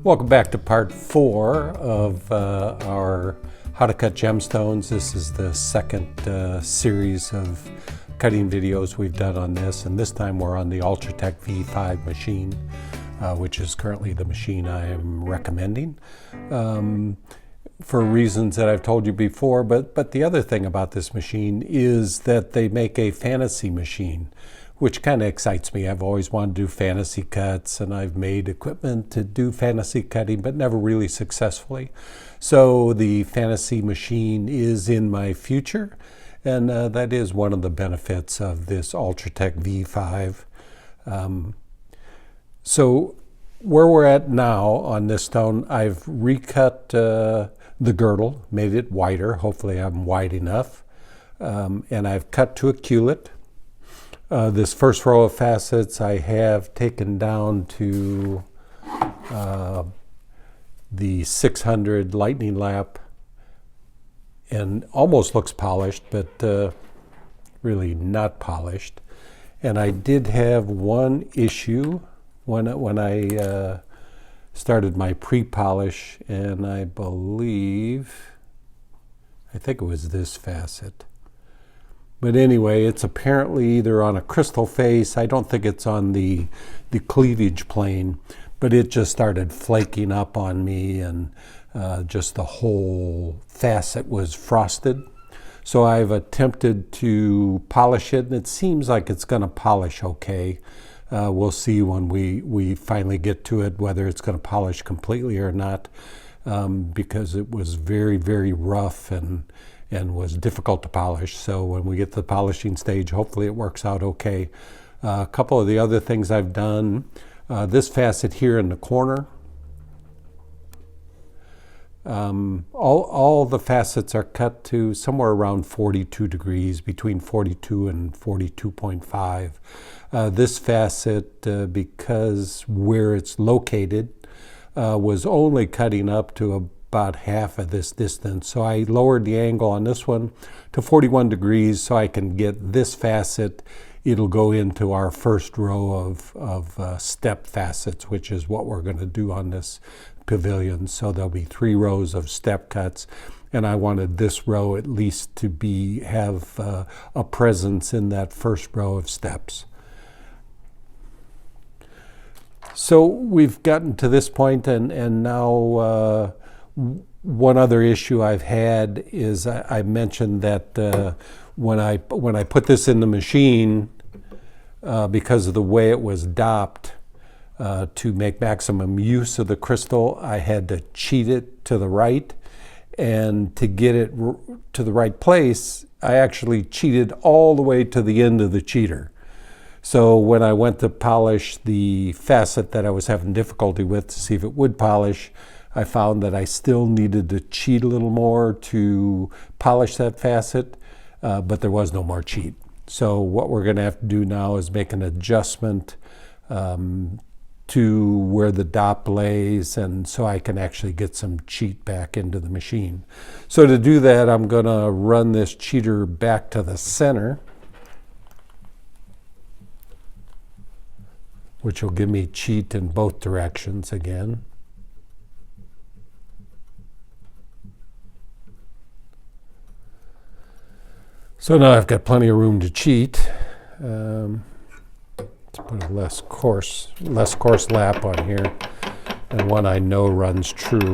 Welcome back to part 4 of our How to Cut Gemstones. This is the second series of cutting videos we've done on this, and this time we're on the Ultratec V5 machine, which is currently the machine I am recommending for reasons that I've told you before. But the other thing about this machine is that they make a fantasy machine, which kind of excites me. I've always wanted to do fantasy cuts, and I've made equipment to do fantasy cutting, but never really successfully. So the fantasy machine is in my future, and that is one of the benefits of this Ultratec V5. So where we're at now on this stone, I've recut the girdle, made it wider. Hopefully I'm wide enough. And I've cut to a culet. This first row of facets I have taken down to the 600 lightning lap, and almost looks polished, but really not polished. And I did have one issue when I started my pre-polish, and I think it was this facet. But anyway, it's apparently either on a crystal face. I don't think it's on the cleavage plane, but it just started flaking up on me, and just the whole facet was frosted. So I've attempted to polish it, and it seems like it's going to polish okay. We'll see when we finally get to it whether it's going to polish completely or not, because it was very, very rough and was difficult to polish. So when we get to the polishing stage, hopefully it works out okay. A couple of the other things I've done, this facet here in the corner, all the facets are cut to somewhere around 42 degrees, between 42 and 42.5. This facet, because where it's located, was only cutting up to about half of this distance. So I lowered the angle on this one to 41 degrees so I can get this facet. It'll go into our first row of step facets, which is what we're going to do on this pavilion. So there'll be 3 rows of step cuts, and I wanted this row at least to have a presence in that first row of steps. So we've gotten to this point, and now one other issue I've had is I mentioned that when I put this in the machine, because of the way it was dopped, to make maximum use of the crystal, I had to cheat it to the right, and to get it to the right place, I actually cheated all the way to the end of the cheater. So when I went to polish the facet that I was having difficulty with to see if it would polish, I found that I still needed to cheat a little more to polish that facet, but there was no more cheat. So what we're going to have to do now is make an adjustment to where the dop lays, and so I can actually get some cheat back into the machine. So to do that, I'm going to run this cheater back to the center, which will give me cheat in both directions again. So now I've got plenty of room to cheat. Let's put a less coarse lap on here, and one I know runs true.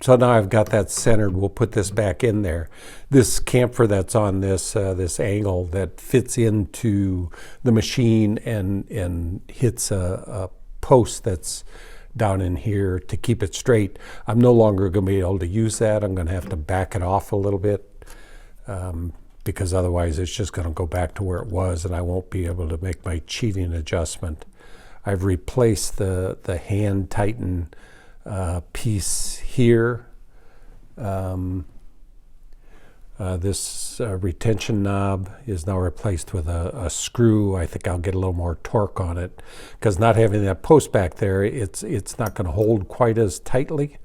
So now I've got that centered. We'll put this back in there. This camphor that's on this angle that fits into the machine and hits a post that's down in here to keep it straight. I'm no longer going to be able to use that. I'm going to have to back it off a little bit, because otherwise it's just going to go back to where it was, and I won't be able to make my cheating adjustment. I've replaced the hand tighten piece here This retention knob is now replaced with a screw. I think I'll get a little more torque on it, because not having that post back there, it's not going to hold quite as tightly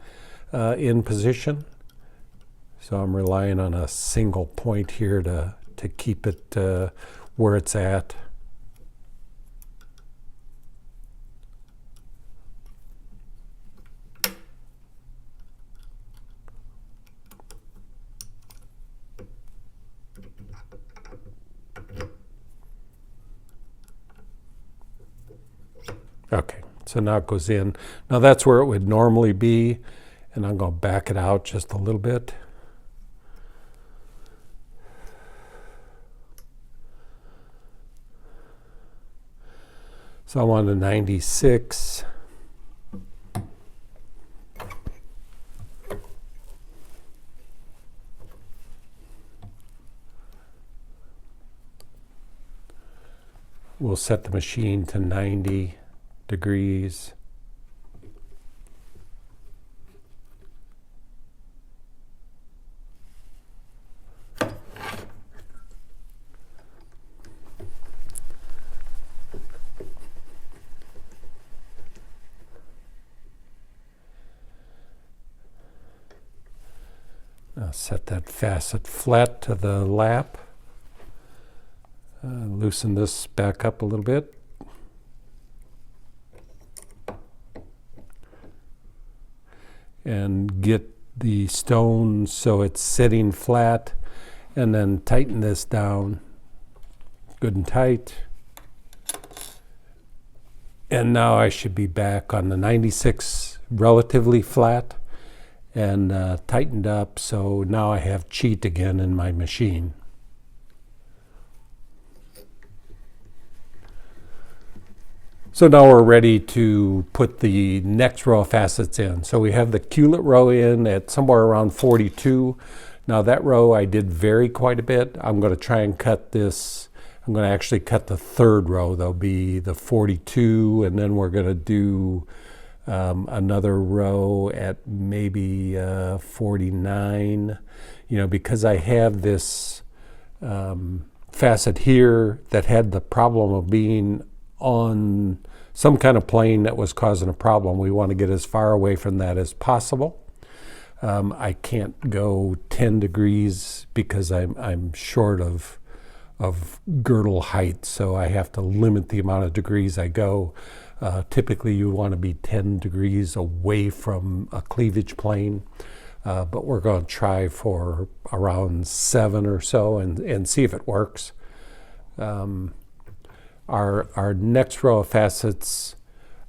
in position. So I'm relying on a single point here to keep it where it's at. Okay, so now it goes in. Now that's where it would normally be, and I'm going to back it out just a little bit. So I'm on the 96. We'll set the machine to 90 degrees. I'll set that facet flat to the lap. Loosen this back up a little bit. And get the stone so it's sitting flat, and then tighten this down good and tight. And now I should be back on the 96 relatively flat and tightened up, so now I have cheat again in my machine. So now we're ready to put the next row of facets in. So we have the culet row in at somewhere around 42. Now that row I did vary quite a bit. I'm going to try and cut this. I'm going to actually cut the third row. There'll be the 42, and then we're going to do another row at maybe 49. You know, because I have this facet here that had the problem of being on some kind of plane that was causing a problem. We want to get as far away from that as possible. I can't go 10 degrees because I'm short of girdle height, so I have to limit the amount of degrees I go. Typically you want to be 10 degrees away from a cleavage plane, but we're going to try for around 7 or so and see if it works. Our next row of facets,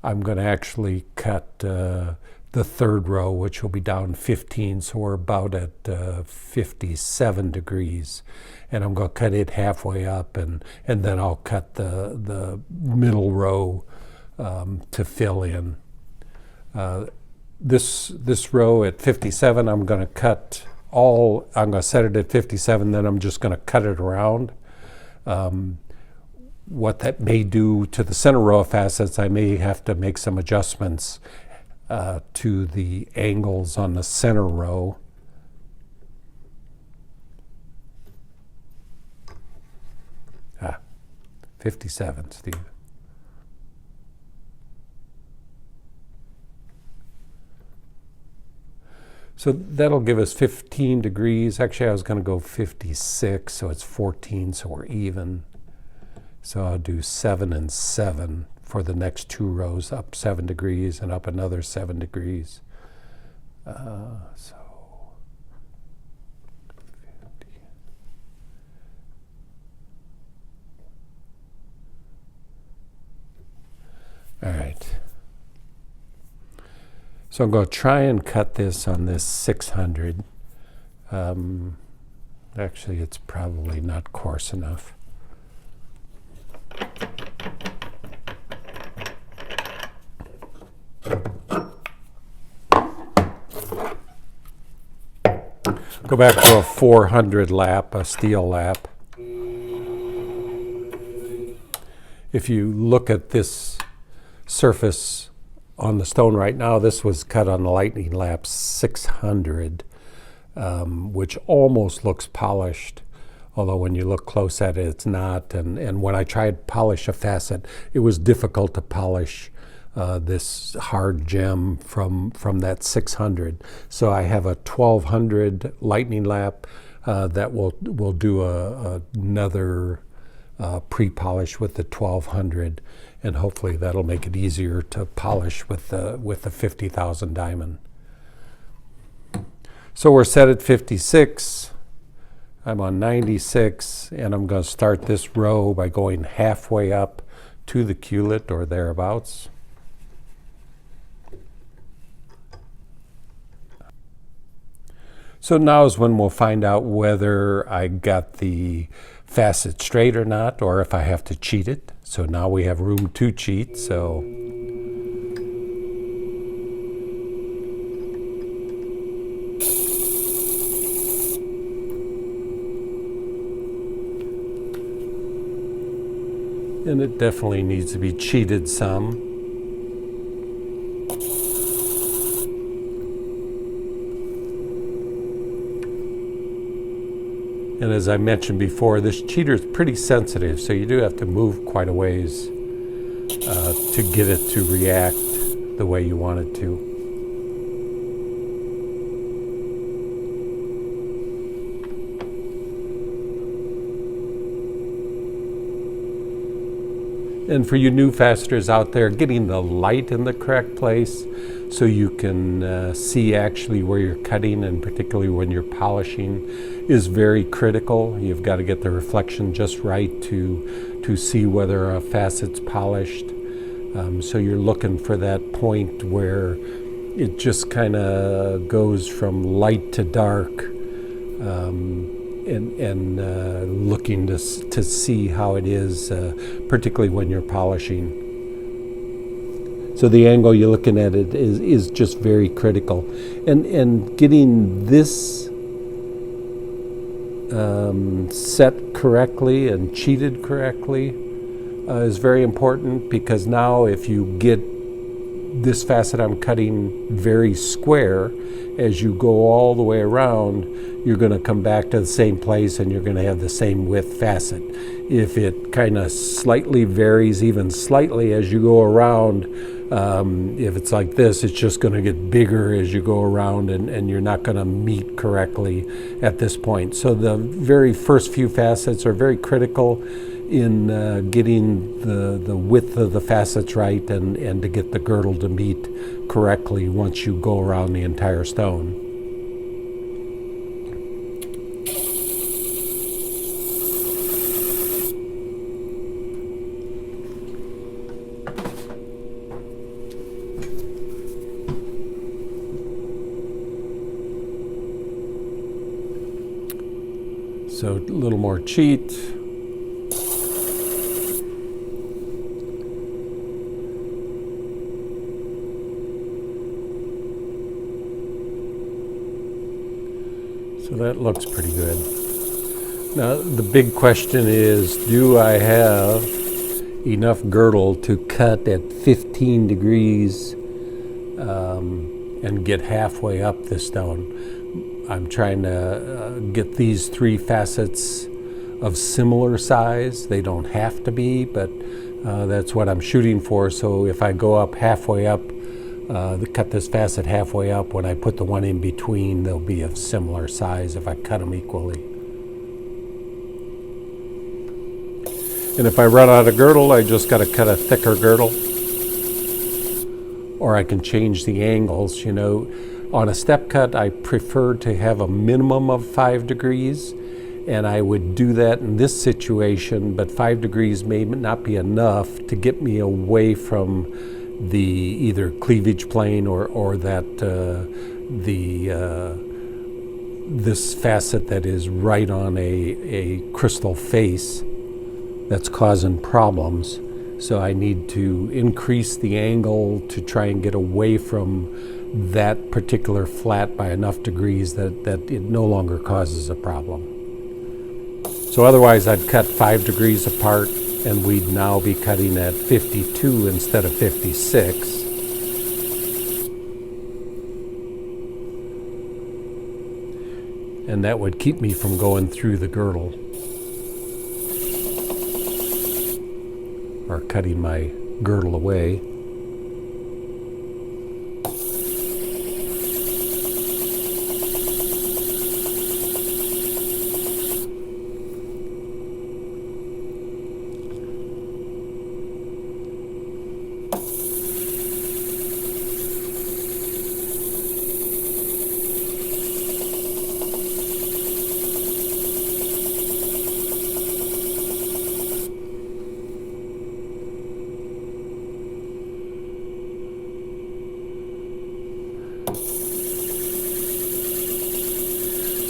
I'm going to actually cut the third row, which will be down 15, so we're about at 57 degrees. And I'm going to cut it halfway up, and then I'll cut the middle row to fill in. This row at 57, I'm going to cut all, I'm going to set it at 57, then I'm just going to cut it around. What that may do to the center row of facets, I may have to make some adjustments to the angles on the center row. Ah, 57, Steve. So that'll give us 15 degrees. Actually, I was going to go 56, so it's 14, so we're even. So I'll do 7 and 7 for the next 2 rows, up 7 degrees and up another 7 degrees. So 50. All right. So I'm going to try and cut this on this 600. Actually, it's probably not coarse enough. Go back to a 400 lap, a steel lap. If you look at this surface on the stone right now, this was cut on the lightning lap 600. which almost looks polished, although when you look close at it, it's not. And when I tried to polish a facet, it was difficult to polish this hard gem from that 600. So I have a 1200 lightning lap that will do another pre-polish with the 1200, and hopefully that'll make it easier to polish with the 50,000 diamond. So we're set at 56. I'm on 96, and I'm going to start this row by going halfway up to the culet or thereabouts. So now is when we'll find out whether I got the facet straight or not, or if I have to cheat it. So now we have room to cheat. So and it definitely needs to be cheated some. And as I mentioned before, this cheater is pretty sensitive, so you do have to move quite a ways to get it to react the way you want it to. And for you new facetors out there, getting the light in the correct place so you can see actually where you're cutting, and particularly when you're polishing, is very critical. You've got to get the reflection just right to see whether a facet's polished. So you're looking for that point where it just kind of goes from light to dark, and looking to see how it is, particularly when you're polishing. So the angle you're looking at it is just very critical, and getting this set correctly and cheated correctly is very important, because now if you get this facet I'm cutting very square, as you go all the way around, you're going to come back to the same place and you're going to have the same width facet. If it kind of slightly varies, even slightly, as you go around, if it's like this, it's just going to get bigger as you go around, and you're not going to meet correctly at this point. So the very first few facets are very critical in getting the width of the facets right, and to get the girdle to meet correctly once you go around the entire stone. So a little more cheat. So that looks pretty good. Now the big question is, do I have enough girdle to cut at 15 degrees and get halfway up the stone? I'm trying to get these three facets of similar size. They don't have to be, but that's what I'm shooting for. So if I go up halfway up, cut this facet halfway up, when I put the one in between, they'll be of similar size if I cut them equally. And if I run out of girdle, I just got to cut a thicker girdle. Or I can change the angles, you know. On a step cut, I prefer to have a minimum of 5 degrees, and I would do that in this situation, but 5 degrees may not be enough to get me away from the either cleavage plane or that this facet that is right on a crystal face that's causing problems. So I need to increase the angle to try and get away from that particular flat by enough degrees that it no longer causes a problem. So otherwise I'd cut 5 degrees apart, and we'd now be cutting at 52 instead of 56. and that would keep me from going through the girdle or cutting my girdle away.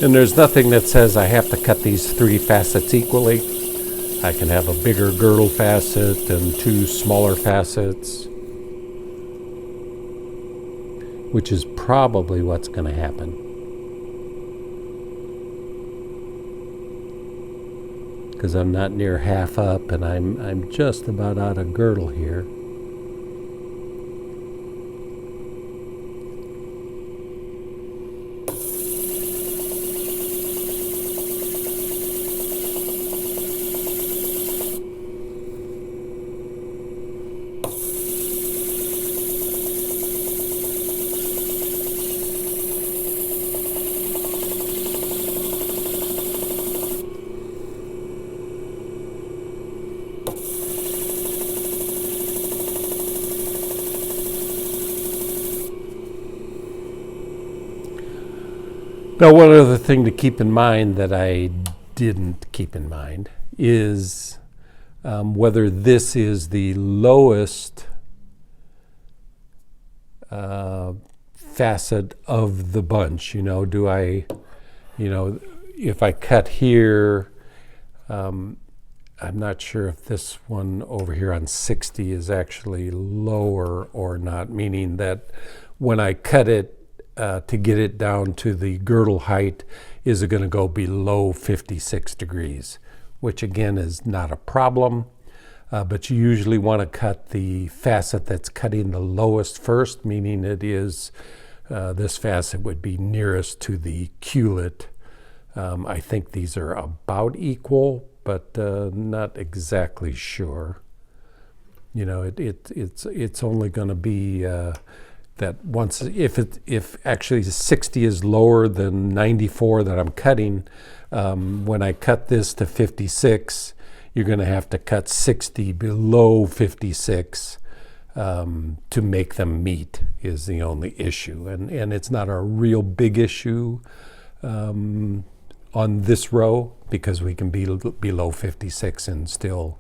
And there's nothing that says I have to cut these 3 facets equally. I can have a bigger girdle facet and 2 smaller facets, which is probably what's going to happen. Because I'm not near half up, and I'm just about out of girdle here. Now, one other thing to keep in mind that I didn't keep in mind is whether this is the lowest facet of the bunch. If I cut here, I'm not sure if this one over here on 60 is actually lower or not, meaning that when I cut it, to get it down to the girdle height, is it going to go below 56 degrees, which again is not a problem, but you usually want to cut the facet that's cutting the lowest first, meaning it is, this facet would be nearest to the culet. I think these are about equal, but not exactly sure. It's only going to be that once, if actually 60 is lower than 94 that I'm cutting, when I cut this to 56, you're going to have to cut 60 below 56 to make them meet, is the only issue. And it's not a real big issue on this row, because we can be below 56 and still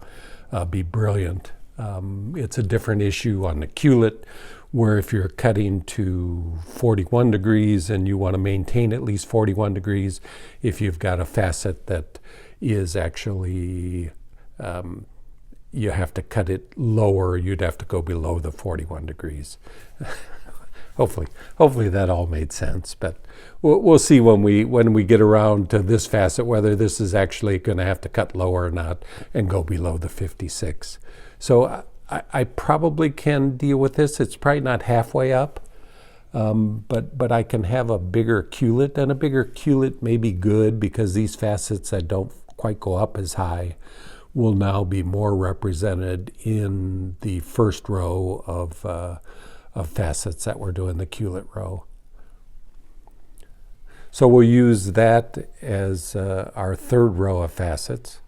be brilliant. It's a different issue on the culet, where if you're cutting to 41 degrees and you want to maintain at least 41 degrees, if you've got a facet that is actually, you have to cut it lower, you'd have to go below the 41 degrees. Hopefully that all made sense, but we'll see when we get around to this facet whether this is actually going to have to cut lower or not and go below the 56. So I probably can deal with this. It's probably not halfway up, but I can have a bigger culet, and a bigger culet may be good because these facets that don't quite go up as high will now be more represented in the first row of facets that we're doing the culet row. So we'll use that as our third row of facets.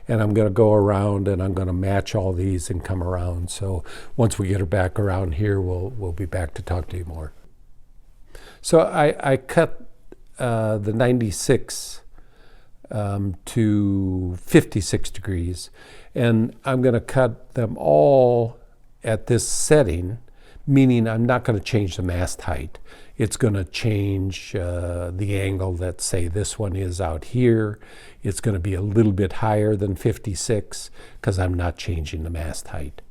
And I'm going to go around and I'm going to match all these and come around. So once we get her back around here, we'll be back to talk to you more. So I cut the 96 to 56 degrees, and I'm going to cut them all at this setting, meaning I'm not going to change the mast height. It's going to change the angle that, say, this one is out here. It's going to be a little bit higher than 56 because I'm not changing the mast height.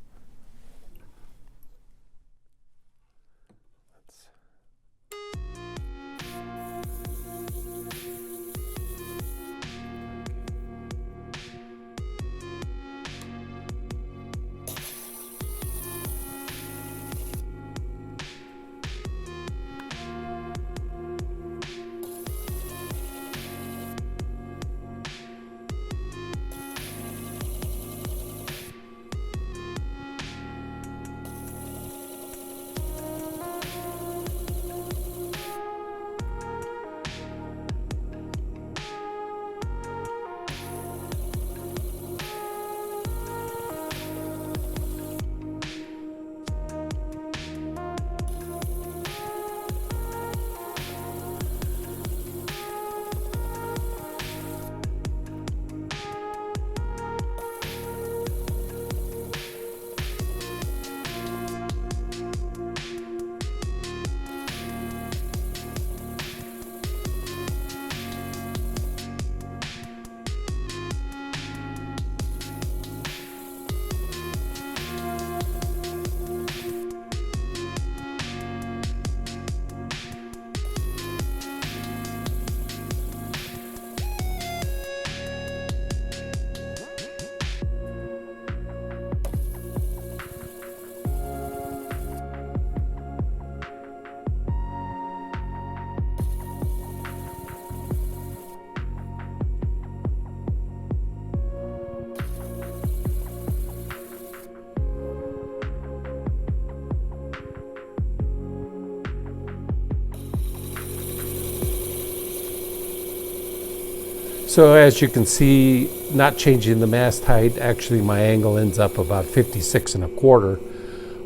So as you can see, not changing the mast height, actually my angle ends up about 56 and a quarter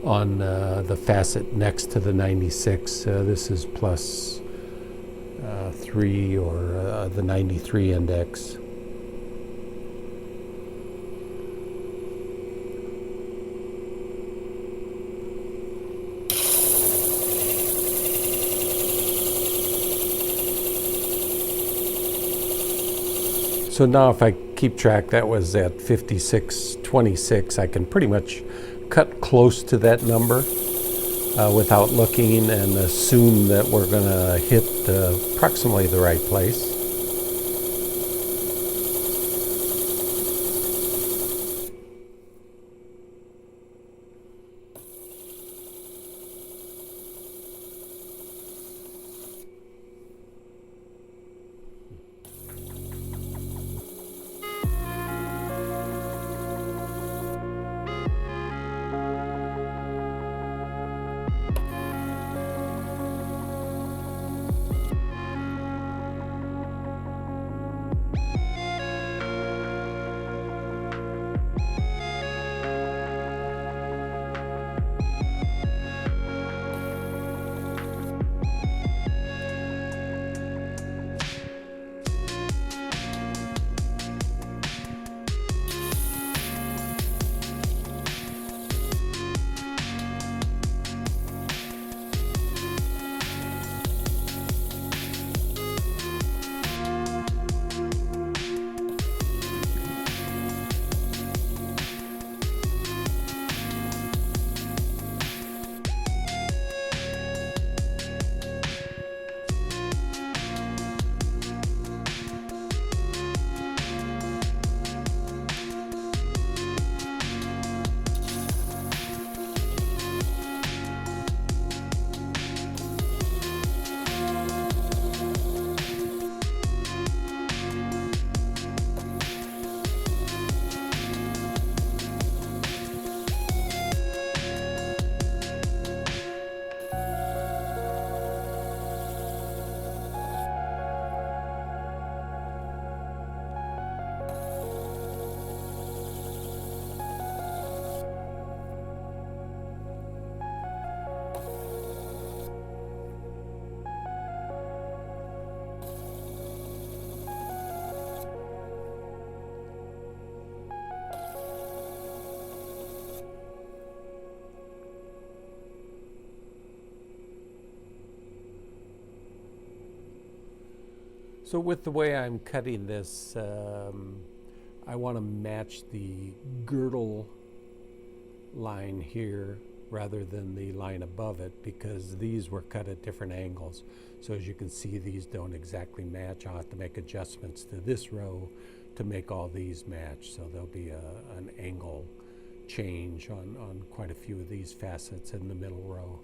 on the facet next to the 96. This is plus 3 or the 93 index. So now if I keep track, that was at 56.26. I can pretty much cut close to that number without looking and assume that we're going to hit approximately the right place. So with the way I'm cutting this, I want to match the girdle line here rather than the line above it, because these were cut at different angles. So as you can see, these don't exactly match. I'll have to make adjustments to this row to make all these match. So there'll be an angle change on quite a few of these facets in the middle row.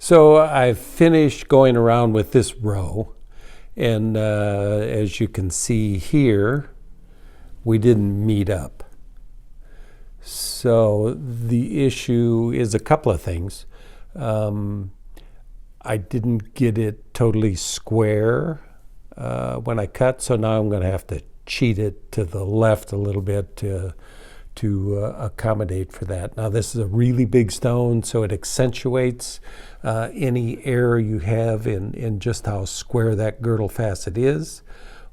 So I've finished going around with this row, and as you can see here, we didn't meet up. So the issue is a couple of things. I didn't get it totally square when I cut, so now I'm going to have to cheat it to the left a little bit to accommodate for that. Now this is a really big stone, so it accentuates any error you have in just how square that girdle facet is,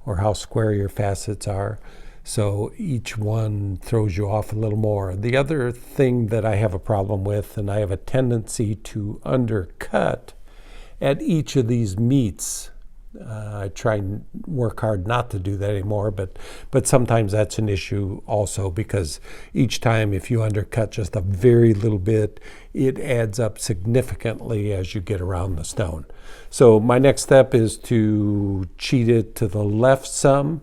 or how square your facets are. So each one throws you off a little more. The other thing that I have a problem with, and I have a tendency to undercut at each of these meets. I try and work hard not to do that anymore, but sometimes that's an issue also, because each time if you undercut just a very little bit, it adds up significantly as you get around the stone. So my next step is to cheat it to the left some,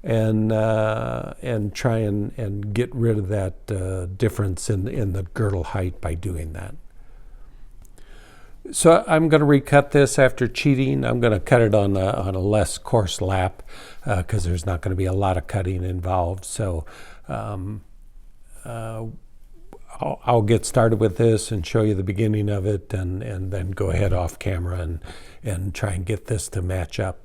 and try and get rid of that difference in the girdle height by doing that. So I'm going to recut this after cheating. I'm going to cut it on a less coarse lap because there's not going to be a lot of cutting involved. So I'll get started with this and show you the beginning of it, and then go ahead off camera and try and get this to match up.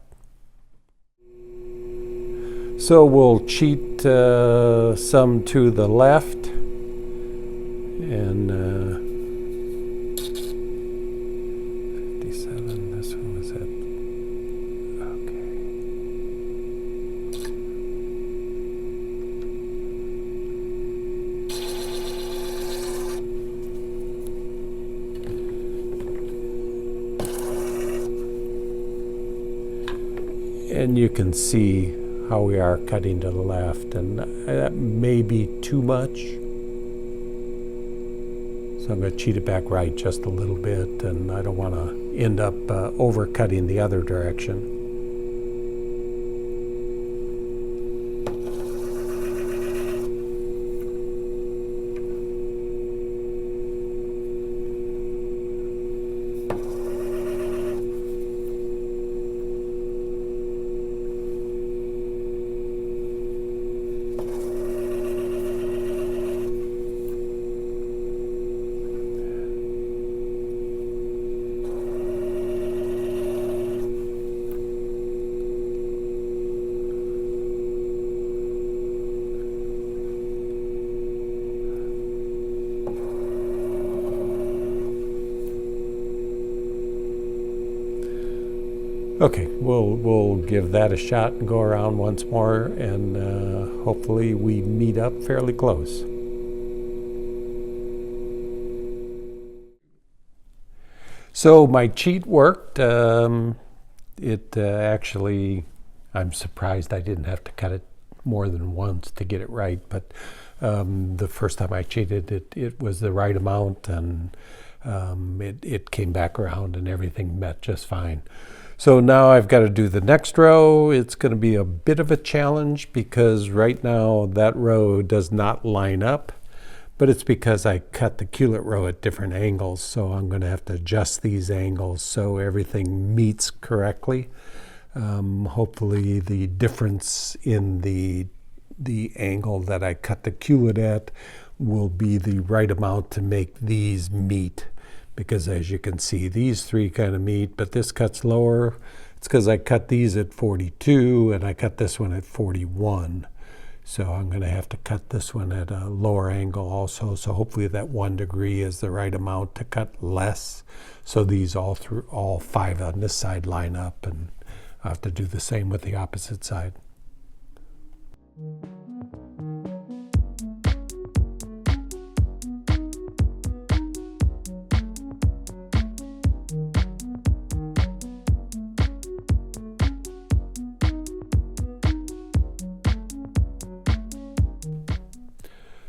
So we'll cheat some to the left, and 57, this one was it. Okay. And you can see how we are cutting to the left, and that may be too much. So I'm going to cheat it back right just a little bit, and I don't want to end up over-cutting the other direction. Okay, we'll give that a shot and go around once more, and hopefully we meet up fairly close. So my cheat worked. Actually, I'm surprised I didn't have to cut it more than once to get it right, but the first time I cheated, it was the right amount, and it came back around and everything met just fine. So now I've got to do the next row. It's going to be a bit of a challenge because right now that row does not line up, but it's because I cut the culet row at different angles, so I'm going to have to adjust these angles so everything meets correctly. Hopefully the difference in the angle that I cut the culet at will be the right amount to make these meet. Because as you can see, these three kind of meet, but this cuts lower. It's because I cut these at 42 and I cut this one at 41. So I'm going to have to cut this one at a lower angle also. So hopefully that 1 degree is the right amount to cut less. So these all 5 on this side line up, and I have to do the same with the opposite side.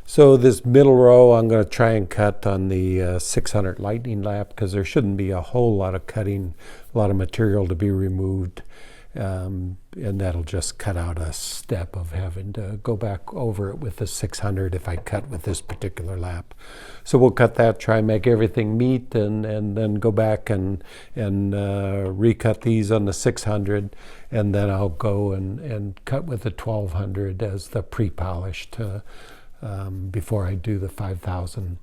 So this middle row I'm going to try and cut on the 600 lightning lap because there shouldn't be a whole lot of cutting, a lot of material to be removed. And that'll just cut out a step of having to go back over it with the 600 if I cut with this particular lap. So we'll cut that, try and make everything meet, and then go back and recut these on the 600, and then I'll go and cut with the 1200 as the pre-polished before I do the 5000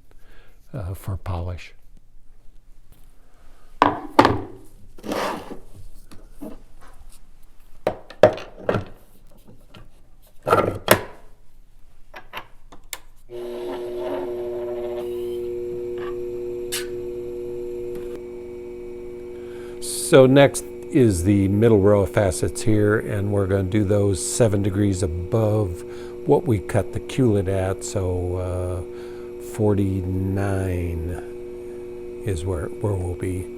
for polish. So next is the middle row of facets here, and we're going to do those 7 degrees above what we cut the culet at, so 49 is where we'll be.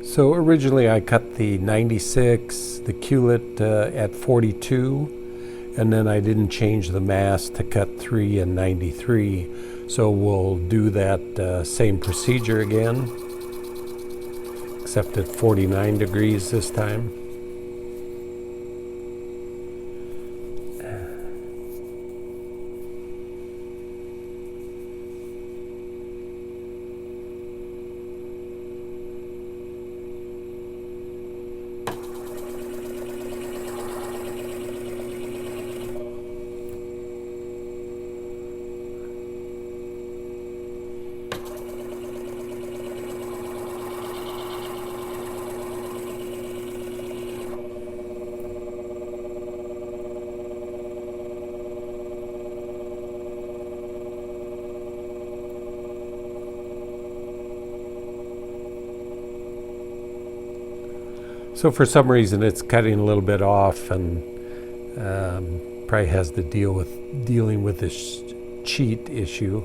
So originally I cut the 96, the culet at 42, and then I didn't change the mass to cut 3 and 93. So we'll do that same procedure again, except at 49 degrees this time. So for some reason it's cutting a little bit off, and probably has to dealing with this cheat issue.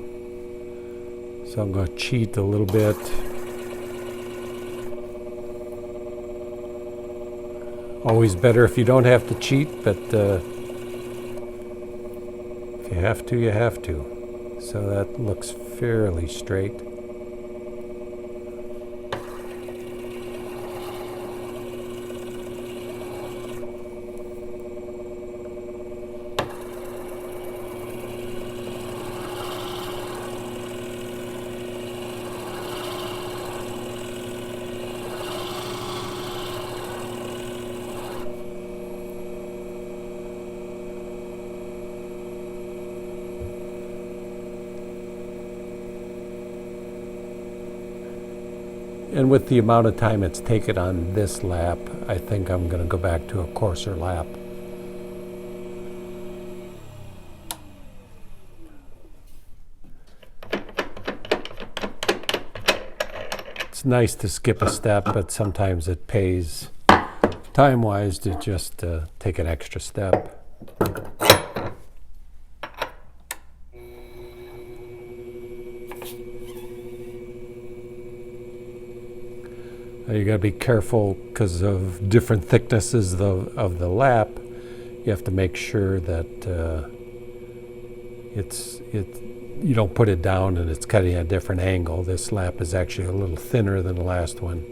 So I'm going to cheat a little bit. Always better if you don't have to cheat, but if you have to, you have to. So that looks fairly straight. And with the amount of time it's taken on this lap, I think I'm going to go back to a coarser lap. It's nice to skip a step, but sometimes it pays time-wise to just take an extra step. You got to be careful because of different thicknesses of the lap. You have to make sure that you don't put it down and it's cutting at a different angle. This lap is actually a little thinner than the last one.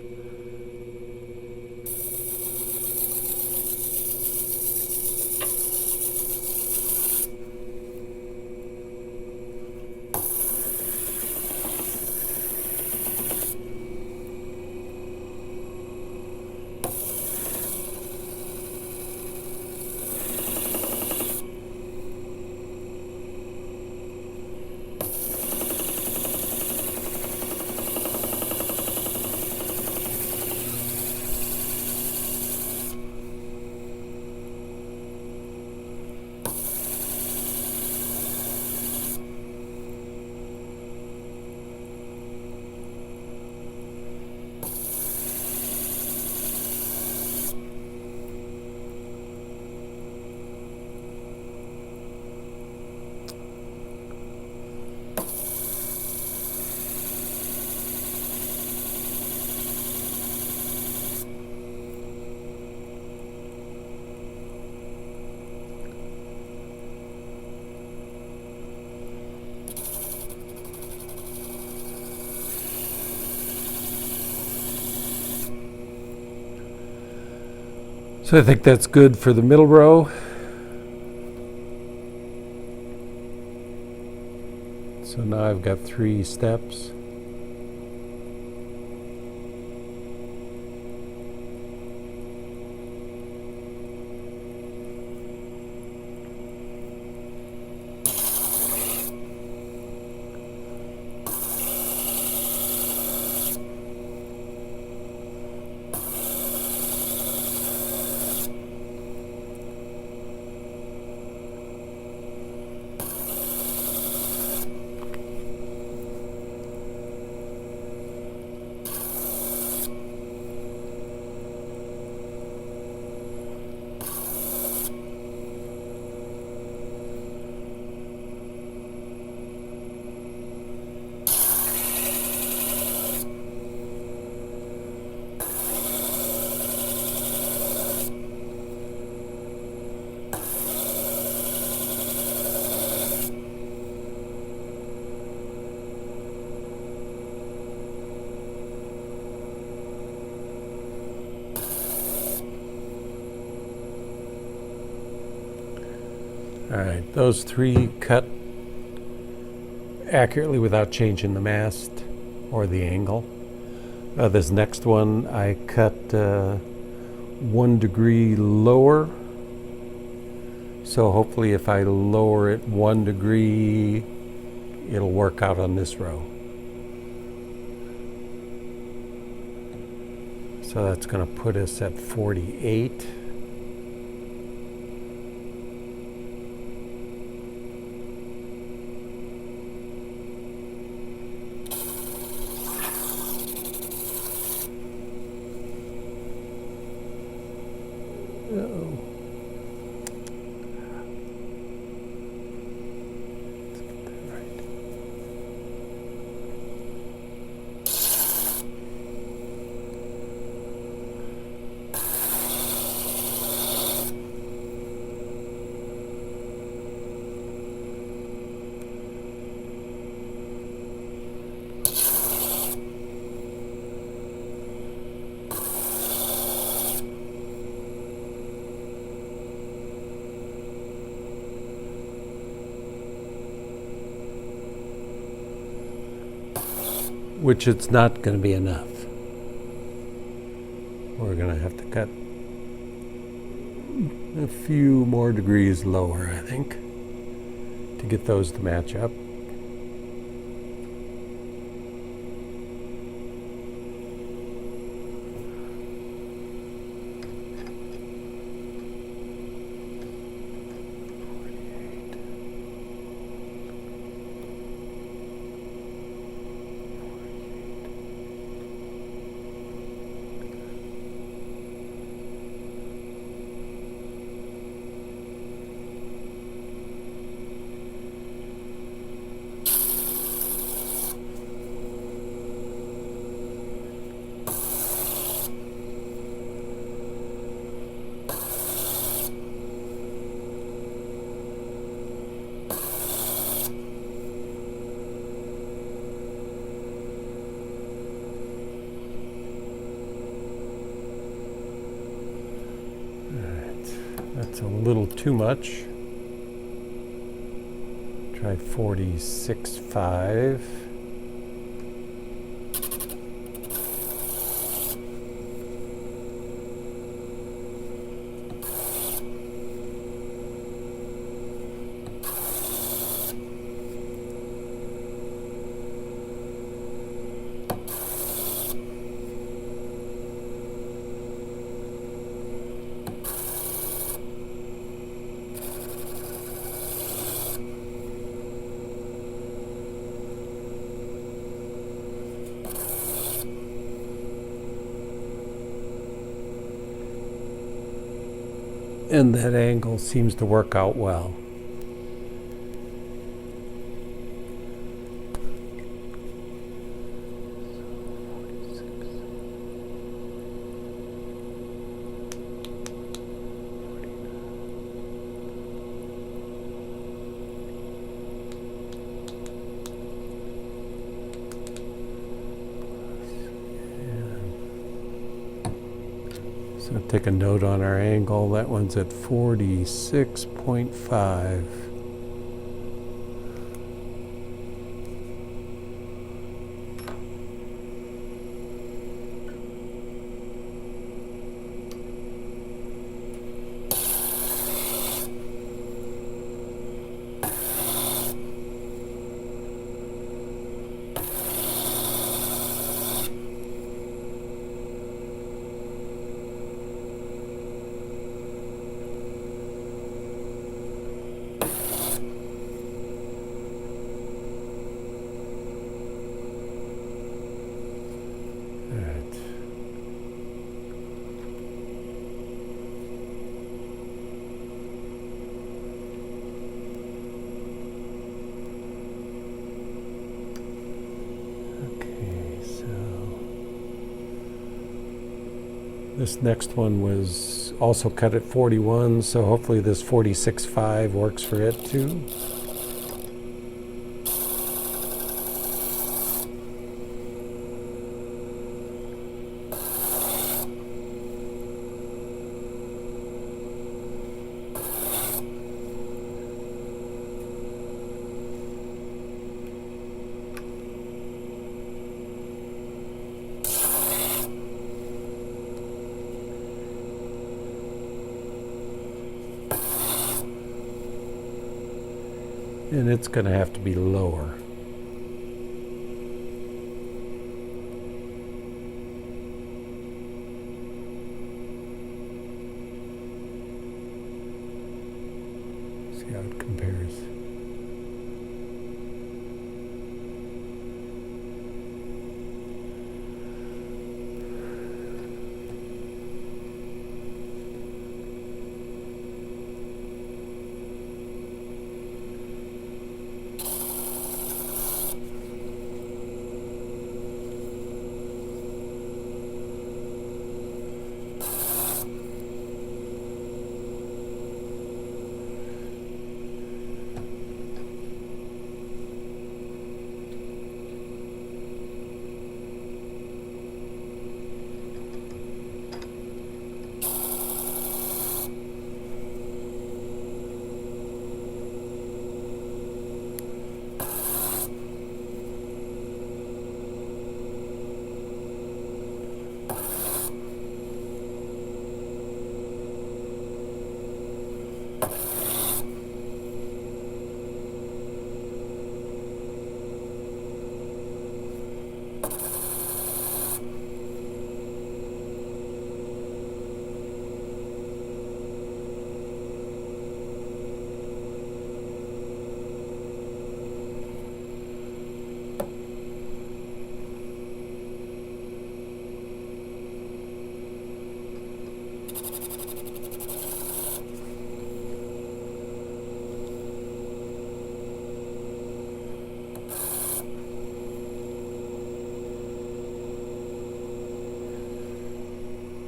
So I think that's good for the middle row. So now I've got 3 steps. All right, those 3 cut accurately without changing the mast or the angle. This next one I cut 1 degree lower. So hopefully if I lower it 1 degree, it'll work out on this row. So that's going to put us at 48. Uh-oh. Which it's not going to be enough. We're going to have to cut a few more degrees lower, I think, to get those to match up. That's a little too much. Try 46.5. And that angle seems to work out well. So take a note on our angle. That one's at 46.5. This next one was also cut at 41, so hopefully this 46.5 works for it too. And it's going to have to be lower. See how it compares.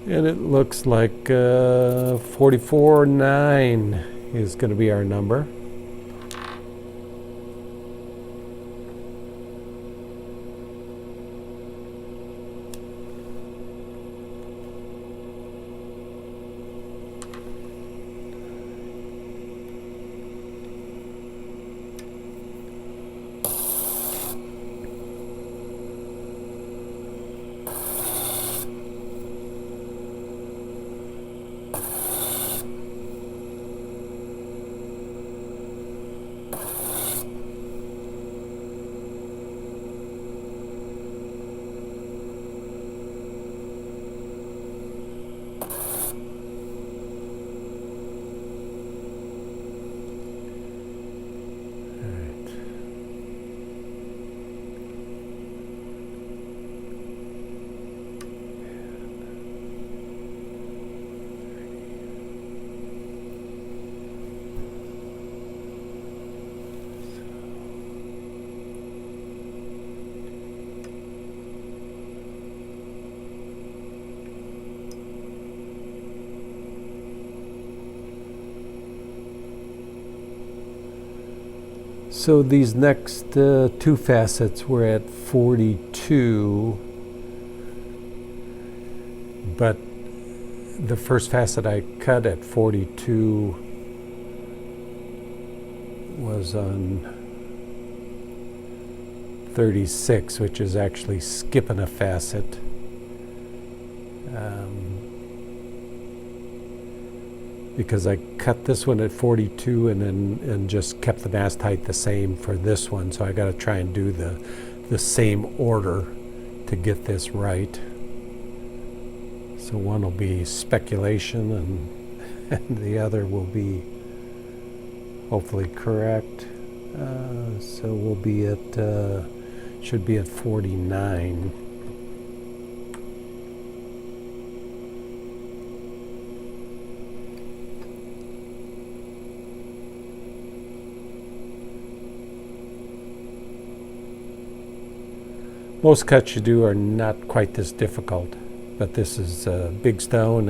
And it looks like 44.9 is going to be our number. So these next two facets were at 42, but the first facet I cut at 42 was on 36, which is actually skipping a facet. Because I cut this one at 42 and just kept the mast height the same for this one, so I got to try and do the same order to get this right. So one will be speculation and the other will be hopefully correct. So we'll be at, should be at 49. Most cuts you do are not quite this difficult, but this is a big stone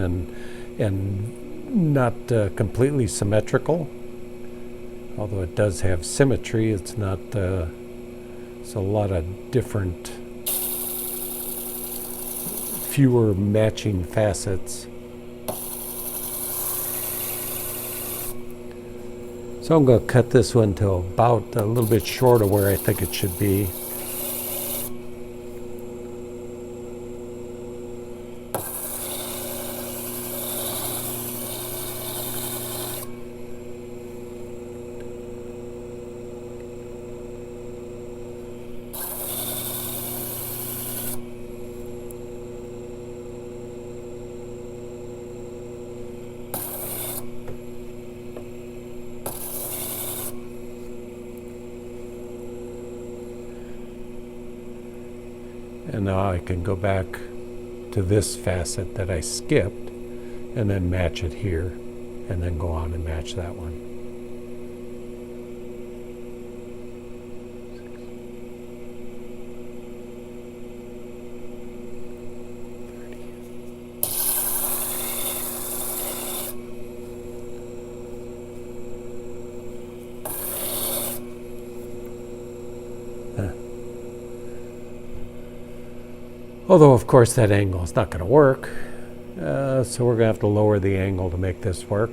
and not completely symmetrical. Although it does have symmetry, it's not. It's a lot of different, fewer matching facets. So I'm going to cut this one to about a little bit short of where I think it should be. And now I can go back to this facet that I skipped and then match it here and then go on and match that one. Although, of course, that angle is not going to work, so we're going to have to lower the angle to make this work.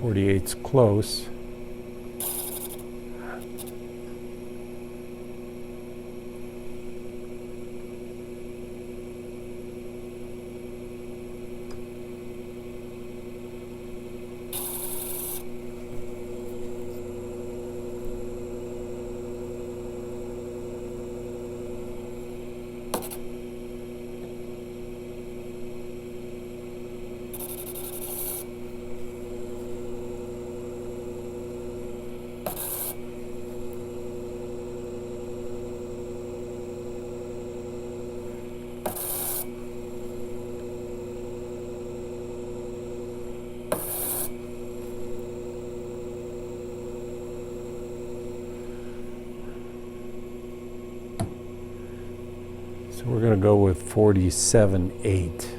.48's close. So we're going to go with 47.8.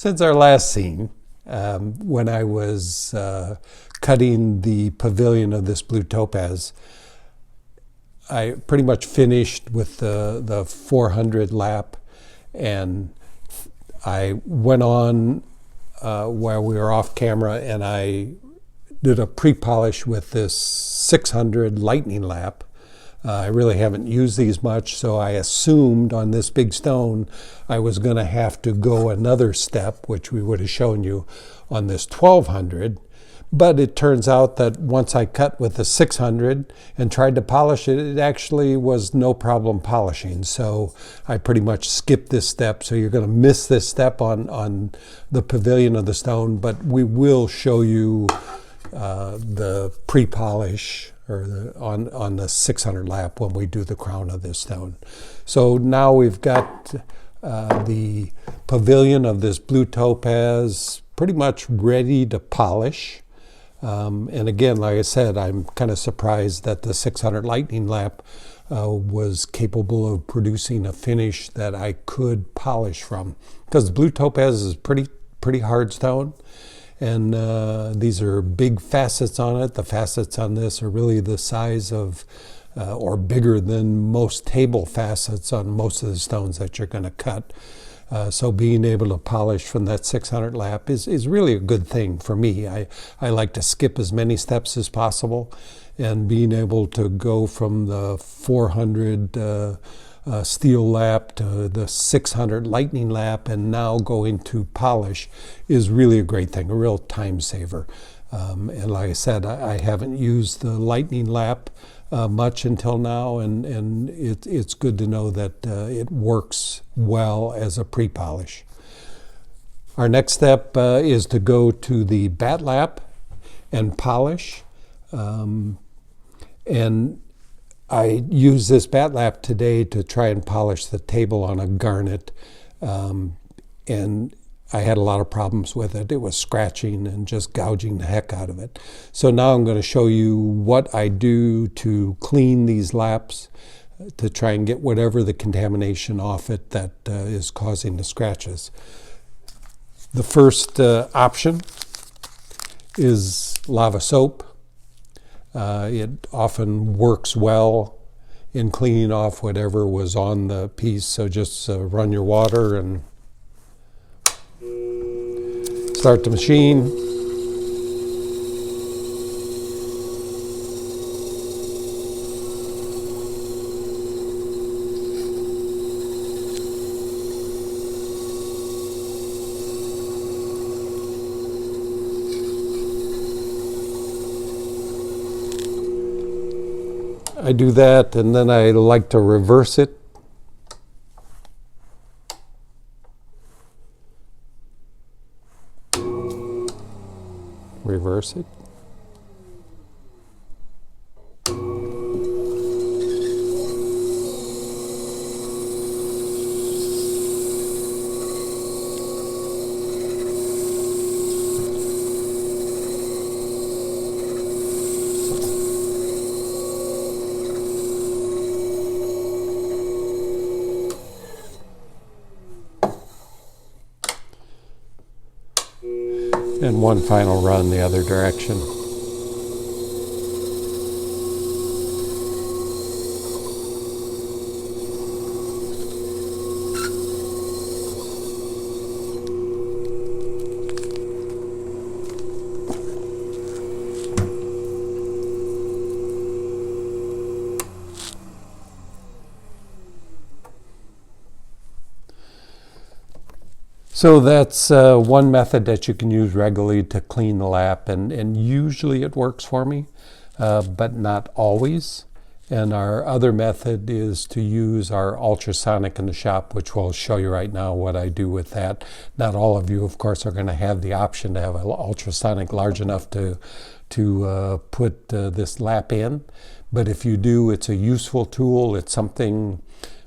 Since our last scene, when I was cutting the pavilion of this blue topaz, I pretty much finished with the 400 lap, and I went on while we were off camera and I did a pre-polish with this 600 lightning lap. I really haven't used these much, so I assumed on this big stone I was going to have to go another step, which we would have shown you on this 1200. But it turns out that once I cut with the 600 and tried to polish it, it actually was no problem polishing. So I pretty much skipped this step. So you're going to miss this step on the pavilion of the stone, but we will show you the pre-polish or on the 600 lap when we do the crown of this stone. So now we've got the pavilion of this blue topaz pretty much ready to polish. And again, like I said, I'm kind of surprised that the 600 lightning lap was capable of producing a finish that I could polish from, because the blue topaz is pretty hard stone. And these are big facets on it. The facets on this are really the size of or bigger than most table facets on most of the stones that you're going to cut. So being able to polish from that 600 lap is really a good thing for me. I like to skip as many steps as possible, and being able to go from the 400 steel lap to the 600 lightning lap and now go into polish is really a great thing, a real time saver. And like I said, I haven't used the lightning lap much until now, and it's good to know that it works well as a pre-polish. Our next step is to go to the Batt Lap and polish. And I used this Batt Lap today to try and polish the table on a garnet, and I had a lot of problems with it. It was scratching and just gouging the heck out of it. So now I'm going to show you what I do to clean these laps to try and get whatever the contamination off it that is causing the scratches. The first option is lava soap. It often works well in cleaning off whatever was on the piece, so just run your water and start the machine. I do that, and then I like to reverse it. Reverse it. And one final run the other direction. So that's one method that you can use regularly to clean the lap, and usually it works for me, but not always. And our other method is to use our ultrasonic in the shop, which we'll show you right now what I do with that. Not all of you, of course, are going to have the option to have an ultrasonic large enough to put this lap in, but if you do, it's a useful tool. It's something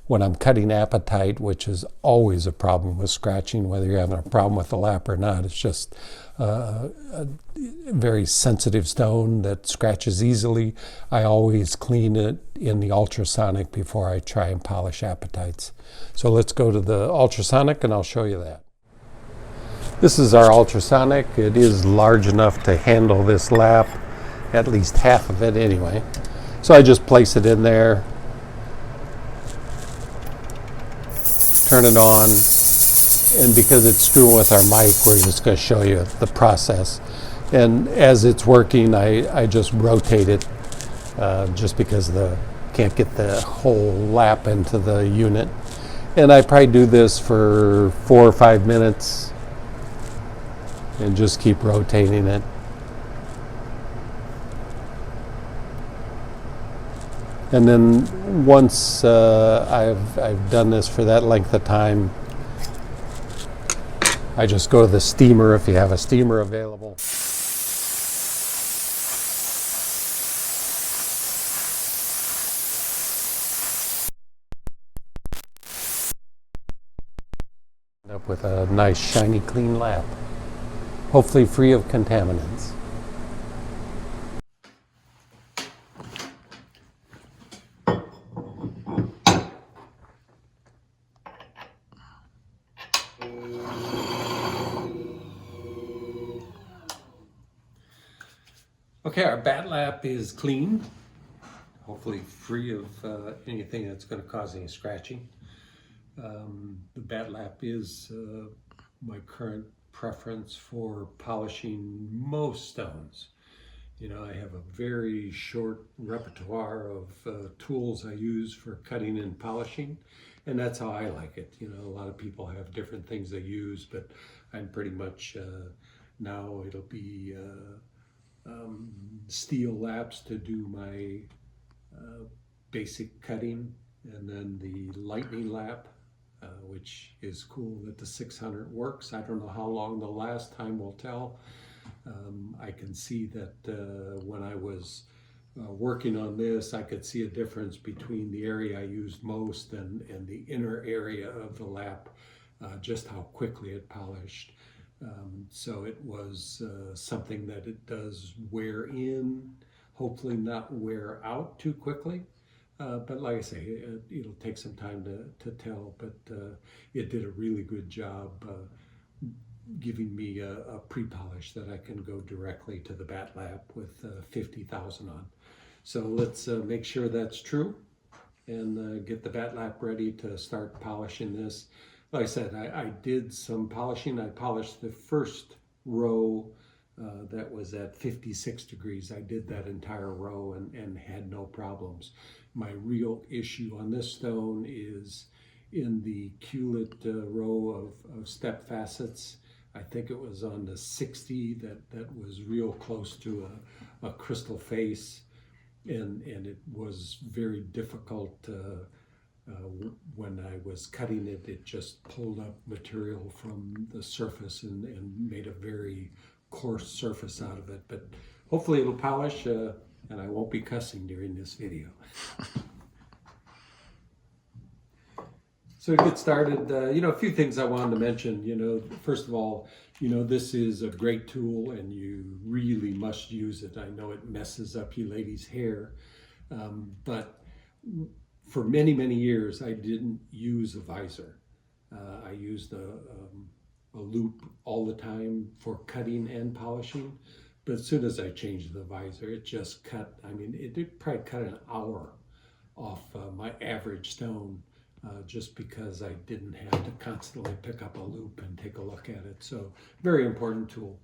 when I'm cutting apatite, which is always a problem with scratching, whether you're having a problem with the lap or not. It's just a very sensitive stone that scratches easily. I always clean it in the ultrasonic before I try and polish apatites. So let's go to the ultrasonic and I'll show you that. This is our ultrasonic. It is large enough to handle this lap, at least half of it anyway. So I just place it in there, turn it on, and because it's screwing with our mic, we're just going to show you the process. And as it's working, I just rotate it just because can't get the whole lap into the unit. And I probably do this for 4 or 5 minutes and just keep rotating it. And then once I've done this for that length of time, I just go to the steamer if you have a steamer available. Up with a nice shiny clean lap, hopefully free of contaminants. Okay, our Batt Lap is clean, hopefully free of anything that's going to cause any scratching. The Batt Lap is my current preference for polishing most stones. You know, I have a very short repertoire of tools I use for cutting and polishing, and that's how I like it. You know, a lot of people have different things they use, but I'm pretty much now it'll be steel laps to do my basic cutting, and then the lightning lap, which is cool that the 600 works. I don't know how long the last time will tell. I can see that when I was working on this, I could see a difference between the area I used most and the inner area of the lap, just how quickly it polished. So it was something that it does wear in, hopefully not wear out too quickly. But like I say, it'll take some time to tell, but it did a really good job giving me a pre-polish that I can go directly to the Batt Lap with 50,000 on. So let's make sure that's true and get the Batt Lap ready to start polishing this. Like I said, I did some polishing. I polished the first row that was at 56 degrees. I did that entire row and had no problems. My real issue on this stone is in the Culet row of step facets. I think it was on the 60 that was real close to a crystal face, and it was very difficult when I was cutting it. It just pulled up material from the surface and made a very coarse surface out of it. But hopefully it'll polish and I won't be cussing during this video. So to get started, you know, a few things I wanted to mention. You know, first of all, you know, this is a great tool and you really must use it. I know it messes up you ladies' hair, but for many, many years, I didn't use a visor. I used a loop all the time for cutting and polishing. But as soon as I changed the visor, it just cut, I mean, it did probably cut an hour off my average stone just because I didn't have to constantly pick up a loop and take a look at it. So very important tool.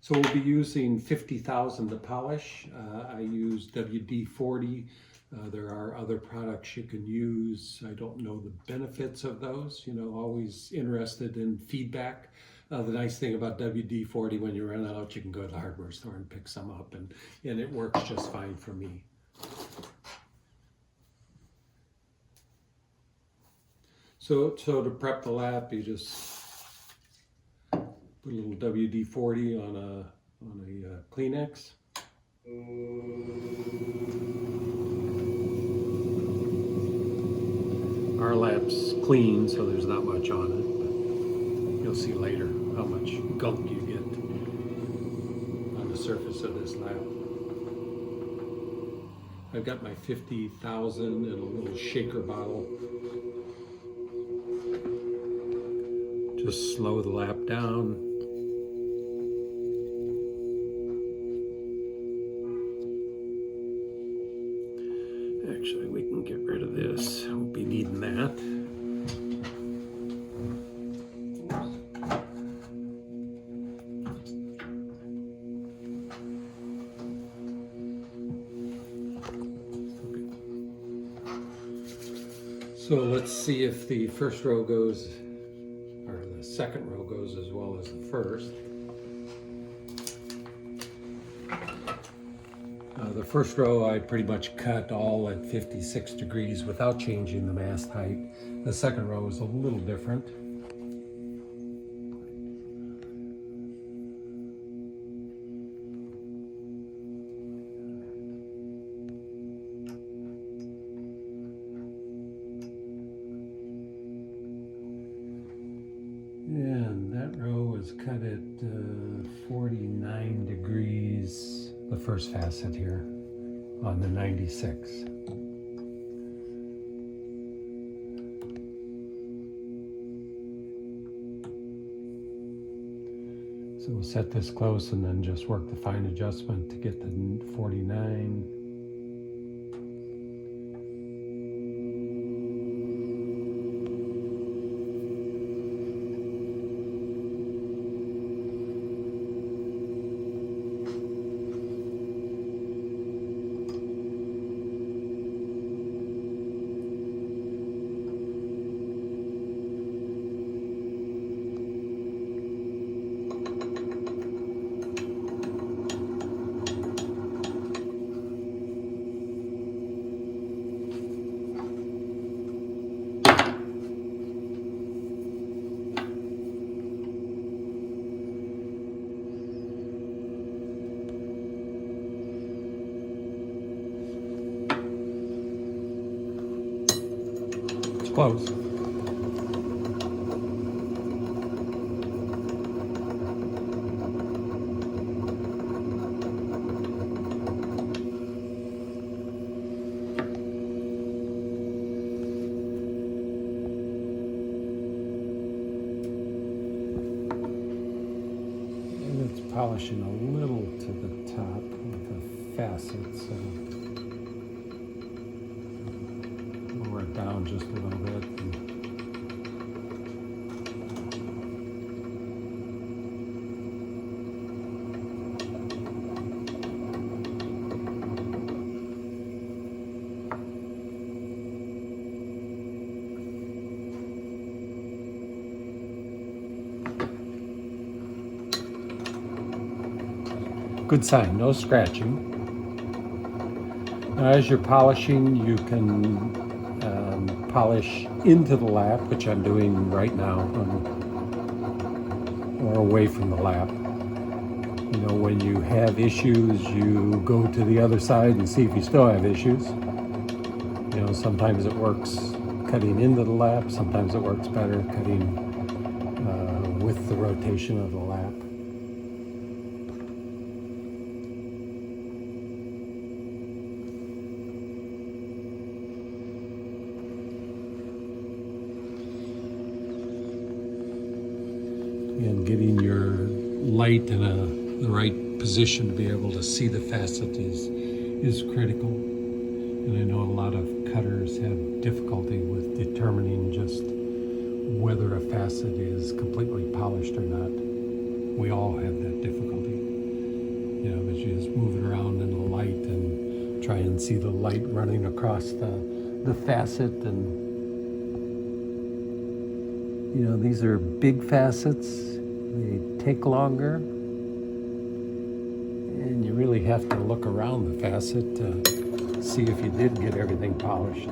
So we'll be using 50,000 to polish. I use WD-40. There are other products you can use. I don't know the benefits of those. You know, always interested in feedback. The nice thing about WD-40, when you run out, you can go to the hardware store and pick some up, and it works just fine for me. So to prep the lap, you just put a little WD-40 on a Kleenex. Our lap's clean, so there's not much on it, but you'll see later how much gunk you get on the surface of this lap. I've got my 50,000 in a little shaker bottle. Just slow the lap down. Actually, we can get rid of this. We'll be needing that. So let's see if the first row goes, or the second row goes as well as the first. The first row I pretty much cut all at 56 degrees without changing the mast height. The second row is a little different. And that row is cut at 49 degrees, the first facet here on the 96. So we'll set this close and then just work the fine adjustment to get the 49. Close. And it's polishing a little to the top with the facets. So lower it down just a little bit. Good sign, no scratching. Now, as you're polishing, you can polish into the lap, which I'm doing right now, or away from the lap. You know, when you have issues, you go to the other side and see if you still have issues. You know, sometimes it works cutting into the lap, sometimes it works better cutting with the rotation of the lap. And getting your light in the right position to be able to see the facet is critical. And I know a lot of cutters have difficulty with determining just whether a facet is completely polished or not. We all have that difficulty. You know, as you just move it around in the light and try and see the light running across the facet. And you know, these are big facets. They take longer, and you really have to look around the facet to see if you did get everything polished.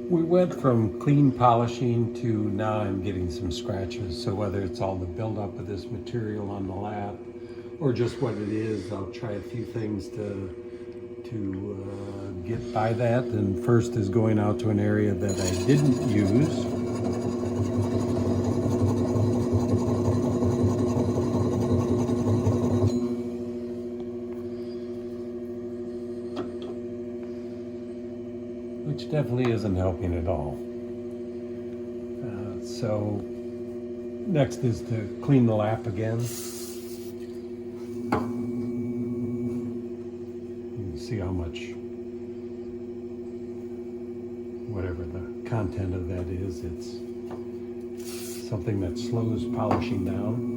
We went from clean polishing to now I'm getting some scratches. So whether it's all the buildup of this material on the lap or just what it is, I'll try a few things to get by that. And first is going out to an area that I didn't use. Which definitely isn't helping at all. So next is to clean the lap again. You can see how much, whatever the content of that is, it's something that slows polishing down.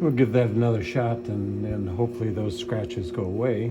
We'll give that another shot and hopefully those scratches go away.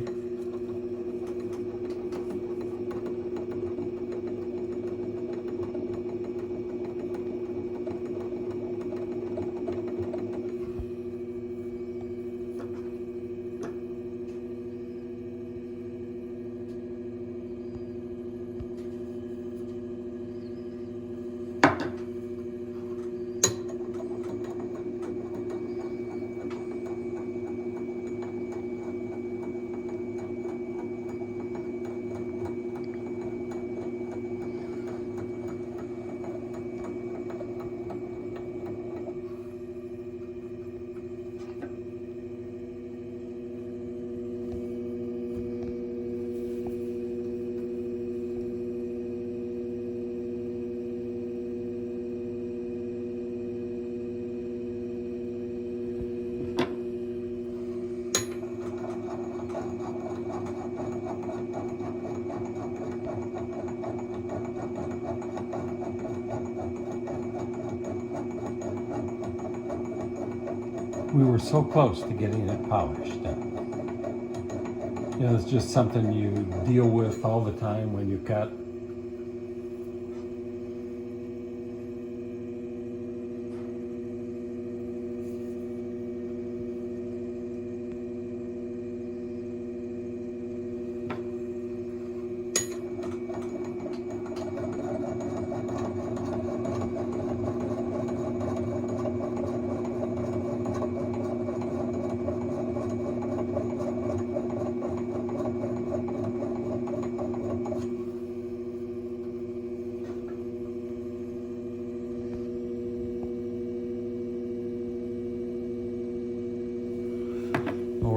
We were so close to getting it polished. You know, it's just something you deal with all the time when you've got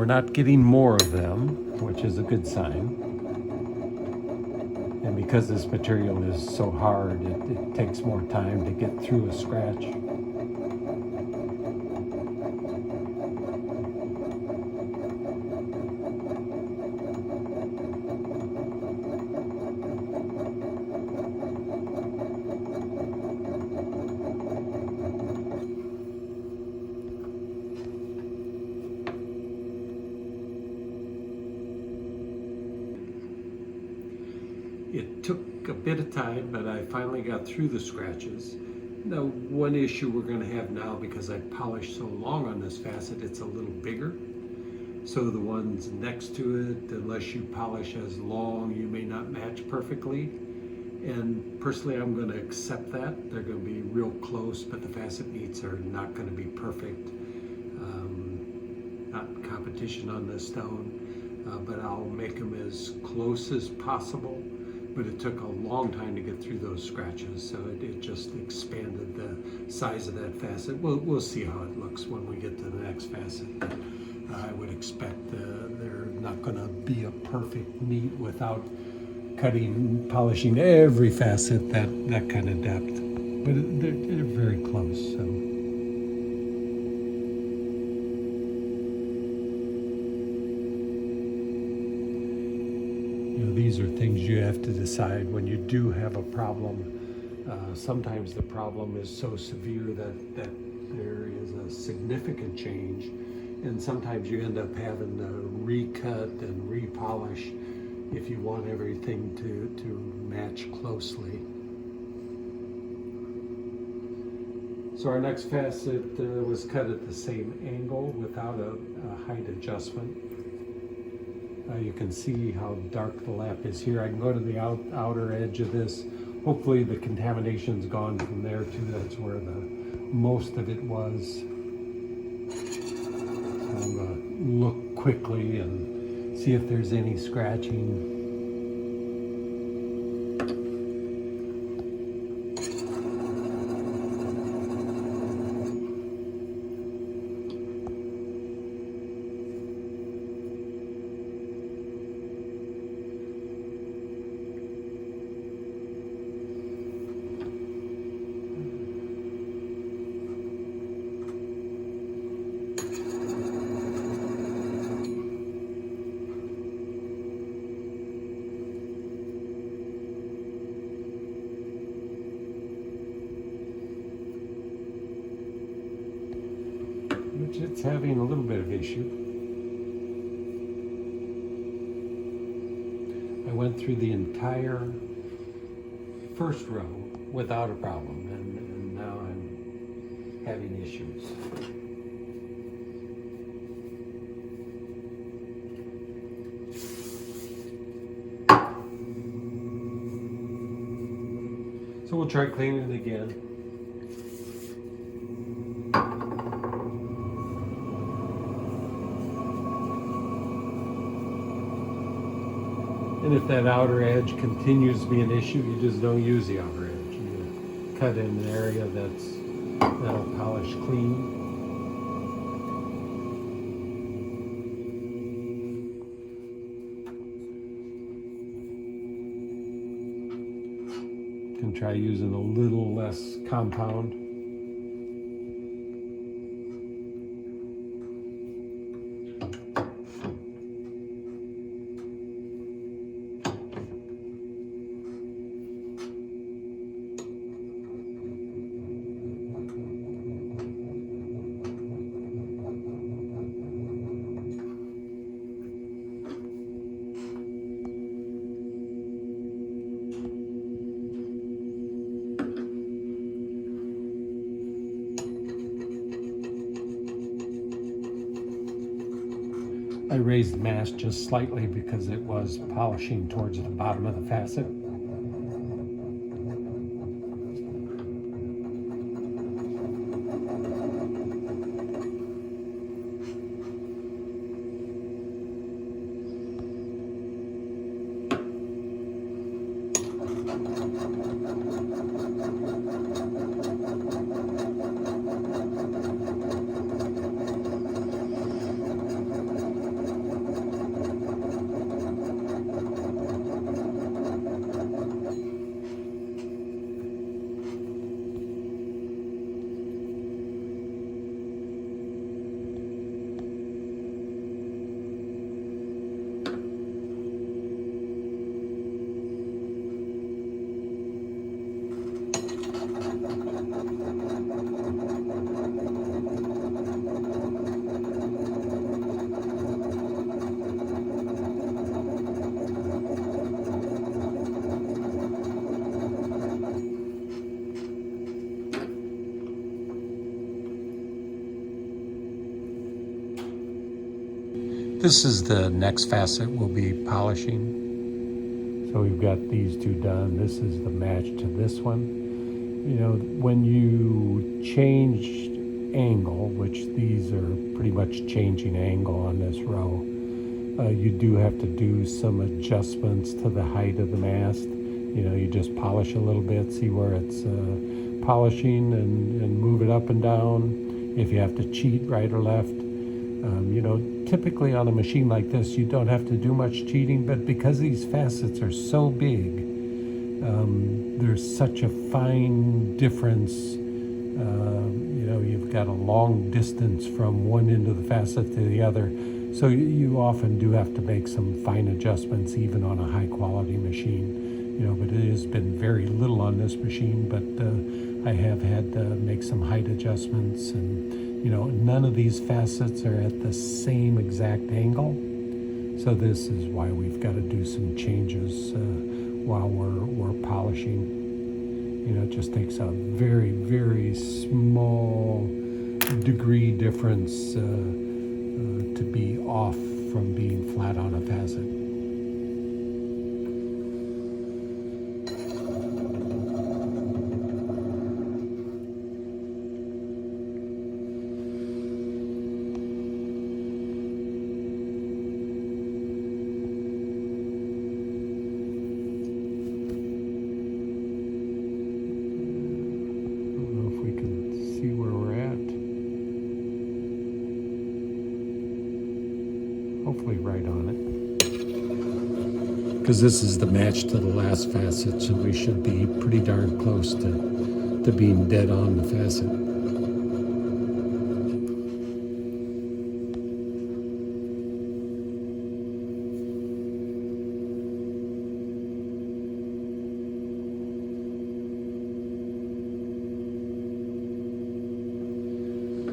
we're not getting more of them, which is a good sign. And because this material is so hard, it takes more time to get through a scratch. It took a bit of time, but I finally got through the scratches. Now, one issue we're going to have now, because I polished so long on this facet, it's a little bigger. So the ones next to it, unless you polish as long, you may not match perfectly. And personally, I'm going to accept that. They're going to be real close, but the facet meats are not going to be perfect. Not competition on the stone, but I'll make them as close as possible. But it took a long time to get through those scratches, so it just expanded the size of that facet. We'll see how it looks when we get to the next facet. I would expect they're not going to be a perfect meat without cutting, polishing every facet that kind of depth. But they're very close. So. These are things you have to decide when you do have a problem. Sometimes the problem is so severe that there is a significant change, and sometimes you end up having to recut and repolish if you want everything to match closely. So our next facet was cut at the same angle without a height adjustment. You can see how dark the lap is here. I can go to the outer edge of this. Hopefully the contamination's gone from there too. That's where the most of it was. So I'm gonna look quickly and see if there's any scratching. It's having a little bit of issue. I went through the entire first row without a problem, and now I'm having issues. So we'll try cleaning it again. And if that outer edge continues to be an issue, you just don't use the outer edge. You cut in an area that'll polish clean. You can try using a little less compound. I raised the mask just slightly because it was polishing towards the bottom of the facet. This is the next facet we'll be polishing. So we've got these two done. This is the match to this one. You know, when you change angle, which these are pretty much changing angle on this row, you do have to do some adjustments to the height of the mast. You know, you just polish a little bit, see where it's polishing and move it up and down. If you have to cheat right or left. You know, typically on a machine like this, you don't have to do much cheating, but because these facets are so big, there's such a fine difference. You know, you've got a long distance from one end of the facet to the other, so you often do have to make some fine adjustments even on a high quality machine. You know, but it has been very little on this machine, but I have had to make some height adjustments, and you know, none of these facets are at the same exact angle. So this is why we've got to do some changes while we're polishing. You know, it just takes a very, very small degree difference to be off from being flat on a facet. Hopefully right on it. Because this is the match to the last facet, so we should be pretty darn close to being dead on the facet.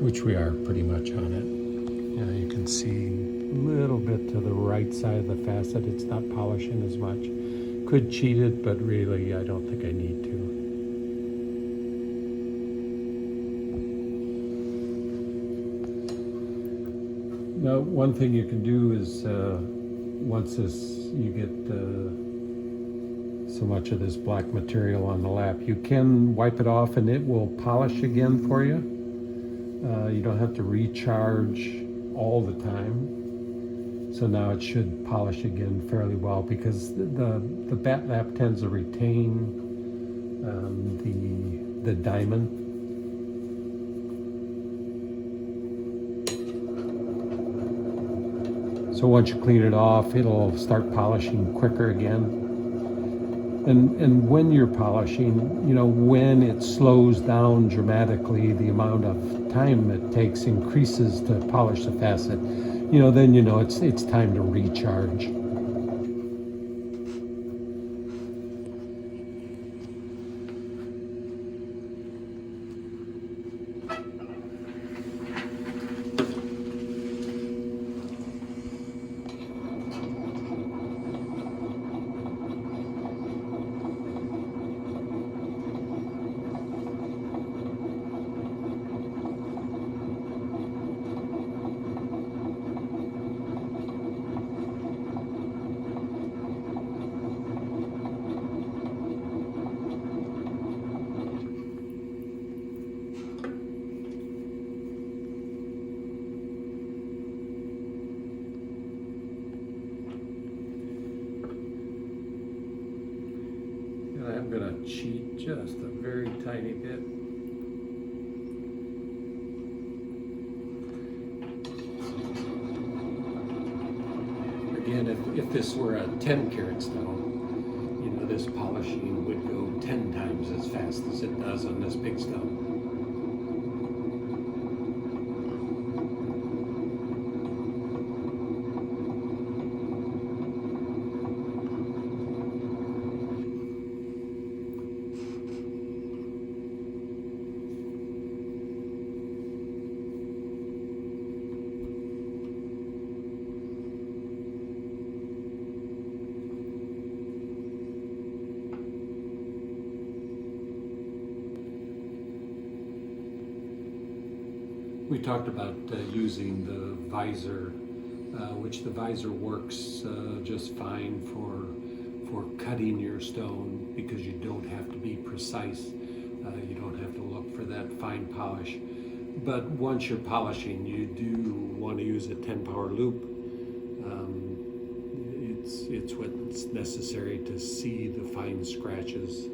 Which we are pretty much on it. You can see a little bit to the right side of the facet. It's not polishing as much. Could cheat it, but really I don't think I need to. Now, one thing you can do is once you get so much of this black material on the lap, you can wipe it off and it will polish again for you. You don't have to recharge all the time. So now it should polish again fairly well, because the Batt Lap tends to retain the diamond. So once you clean it off, it'll start polishing quicker again. And when you're polishing, you know, when it slows down dramatically, the amount of time it takes increases to polish the facet, you know, then you know it's time to recharge. I'm going to cheat just a very tiny bit. Again, if this were a 10 karat stone, you know, this polishing would go 10 times as fast as it does on this big stone. We talked about using the visor, which the visor works just fine for cutting your stone, because you don't have to be precise. You don't have to look for that fine polish. But once you're polishing, you do want to use a 10 power loop. It's what's necessary to see the fine scratches.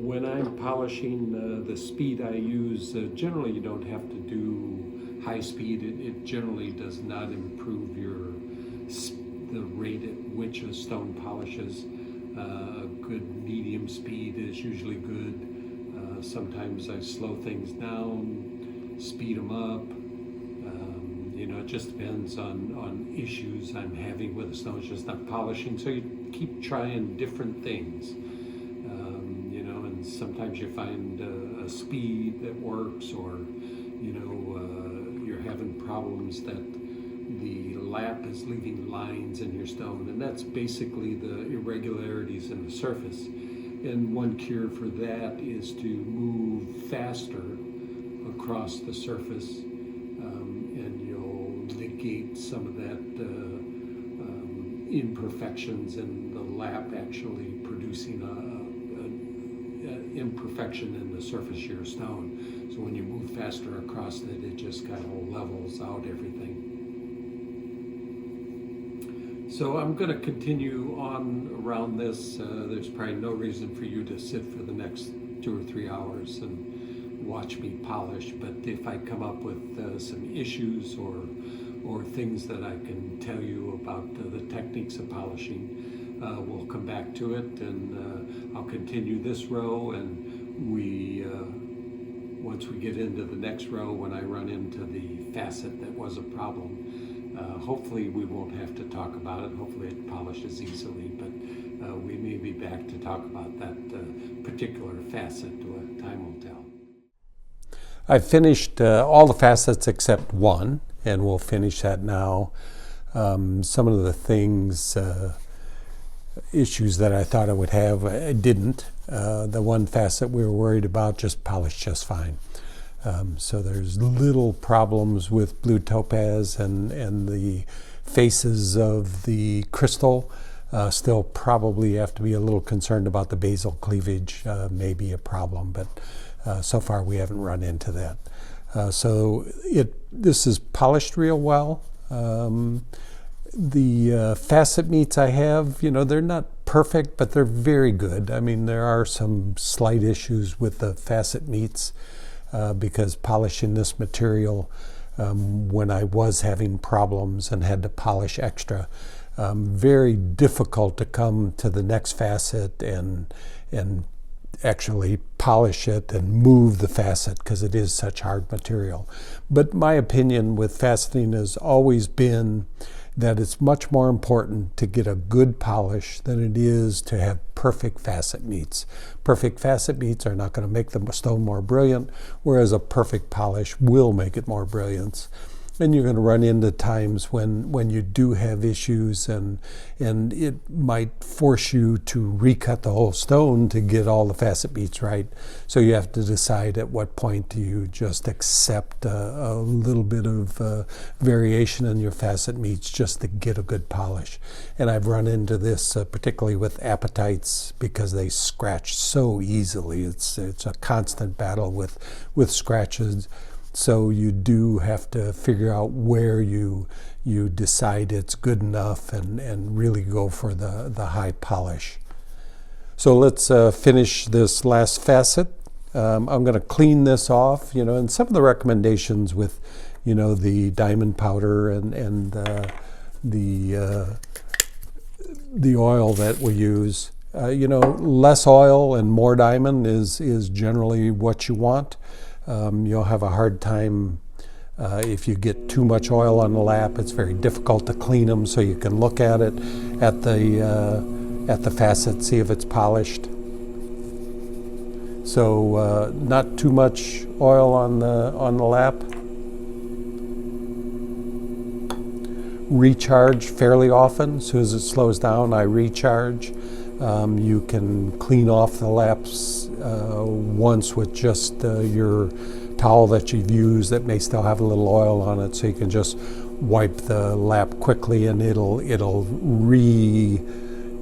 When I'm polishing, the speed I use, generally you don't have to do high speed. It generally does not improve the rate at which a stone polishes. A good medium speed is usually good. Sometimes I slow things down, speed them up. You know, it just depends on issues I'm having with the stone. It's just not polishing. So you keep trying different things. Sometimes you find a speed that works, or you know, you're having problems that the lap is leaving lines in your stone, and that's basically the irregularities in the surface. And one cure for that is to move faster across the surface, and you'll negate some of that imperfections in the lap actually producing an imperfection in the surface of your stone. So when you move faster across it, it just kind of levels out everything. So I'm going to continue on around this. There's probably no reason for you to sit for the next 2 or 3 hours and watch me polish, but if I come up with some issues or things that I can tell you about the techniques of polishing, we'll come back to it, and I'll continue this row, and once we get into the next row, when I run into the facet that was a problem, hopefully we won't have to talk about it. Hopefully it polishes easily, but we may be back to talk about that particular facet. Time will tell. I've finished all the facets except one, and we'll finish that now. Some of the things, issues that I thought I would have, I didn't. The one facet we were worried about just polished just fine. So there's little problems with blue topaz, and the faces of the crystal. Still probably have to be a little concerned about the basal cleavage, may be a problem, but so far we haven't run into that. So this is polished real well. The facet meats I have, they're not perfect, but they're very good. I mean, there are some slight issues with the facet meats because polishing this material, when I was having problems and had to polish extra, very difficult to come to the next facet and actually polish it and move the facet because it is such hard material. But my opinion with faceting has always been that it's much more important to get a good polish than it is to have perfect facet meats. Perfect facet meats are not going to make the stone more brilliant, whereas a perfect polish will make it more brilliant. And you're going to run into times when you do have issues, and it might force you to recut the whole stone to get all the facet meats right. So you have to decide at what point do you just accept a little bit of variation in your facet meats just to get a good polish. And I've run into this particularly with apatites because they scratch so easily. It's a constant battle with scratches. So you do have to figure out where you decide it's good enough and really go for the high polish. So let's finish this last facet. I'm going to clean this off, and some of the recommendations with, the diamond powder and the oil that we use. Less oil and more diamond is generally what you want. You'll have a hard time if you get too much oil on the lap. It's very difficult to clean them, so you can look at it at the facet, see if it's polished. So not too much oil on the lap. Recharge fairly often. As soon as it slows down, I recharge. You can clean off the laps once with just your towel that you've used that may still have a little oil on it, so you can just wipe the lap quickly, and it'll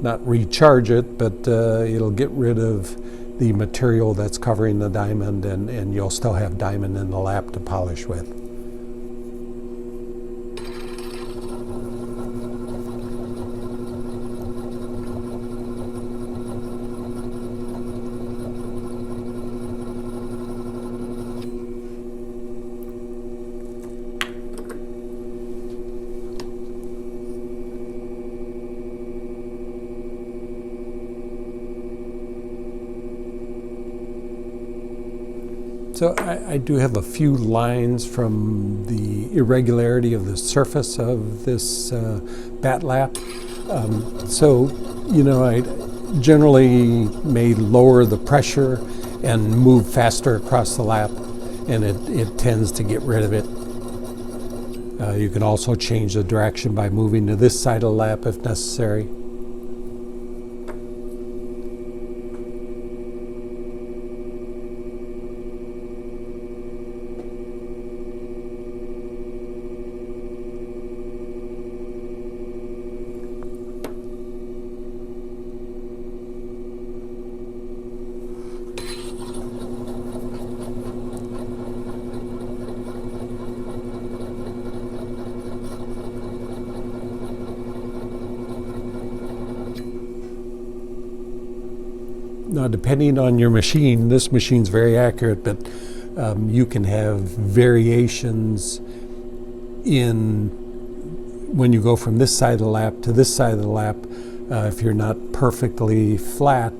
not recharge it, but it'll get rid of the material that's covering the diamond, and you'll still have diamond in the lap to polish with. So I do have a few lines from the irregularity of the surface of this Batt Lap. I generally may lower the pressure and move faster across the lap, and it tends to get rid of it. You can also change the direction by moving to this side of the lap if necessary. Now, depending on your machine, this machine's very accurate, but you can have variations in when you go from this side of the lap to this side of the lap. If you're not perfectly flat,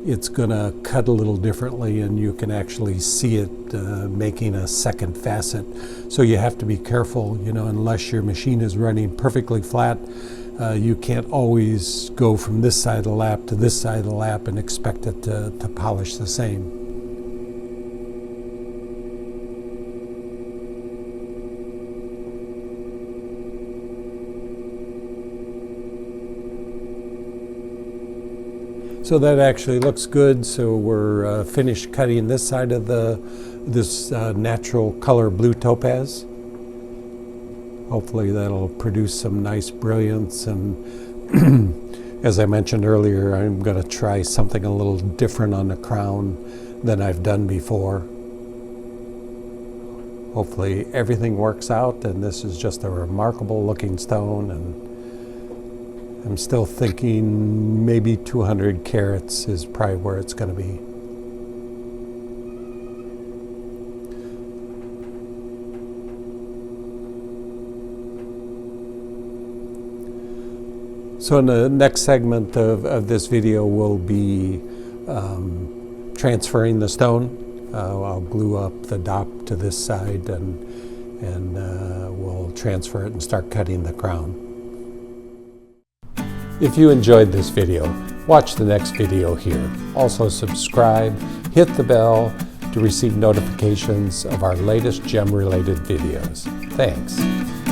it's going to cut a little differently, and you can actually see it making a second facet. So you have to be careful, you know, unless your machine is running perfectly flat. You can't always go from this side of the lap to this side of the lap and expect it to polish the same. So that actually looks good. So we're finished cutting this side of this natural color blue topaz. Hopefully that'll produce some nice brilliance, and as I mentioned earlier, I'm going to try something a little different on the crown than I've done before. Hopefully everything works out, and this is just a remarkable looking stone, and I'm still thinking maybe 200 carats is probably where it's going to be. So in the next segment of this video, we'll be transferring the stone. I'll glue up the dop to this side, and we'll transfer it and start cutting the crown. If you enjoyed this video, watch the next video here. Also subscribe, hit the bell to receive notifications of our latest gem-related videos. Thanks.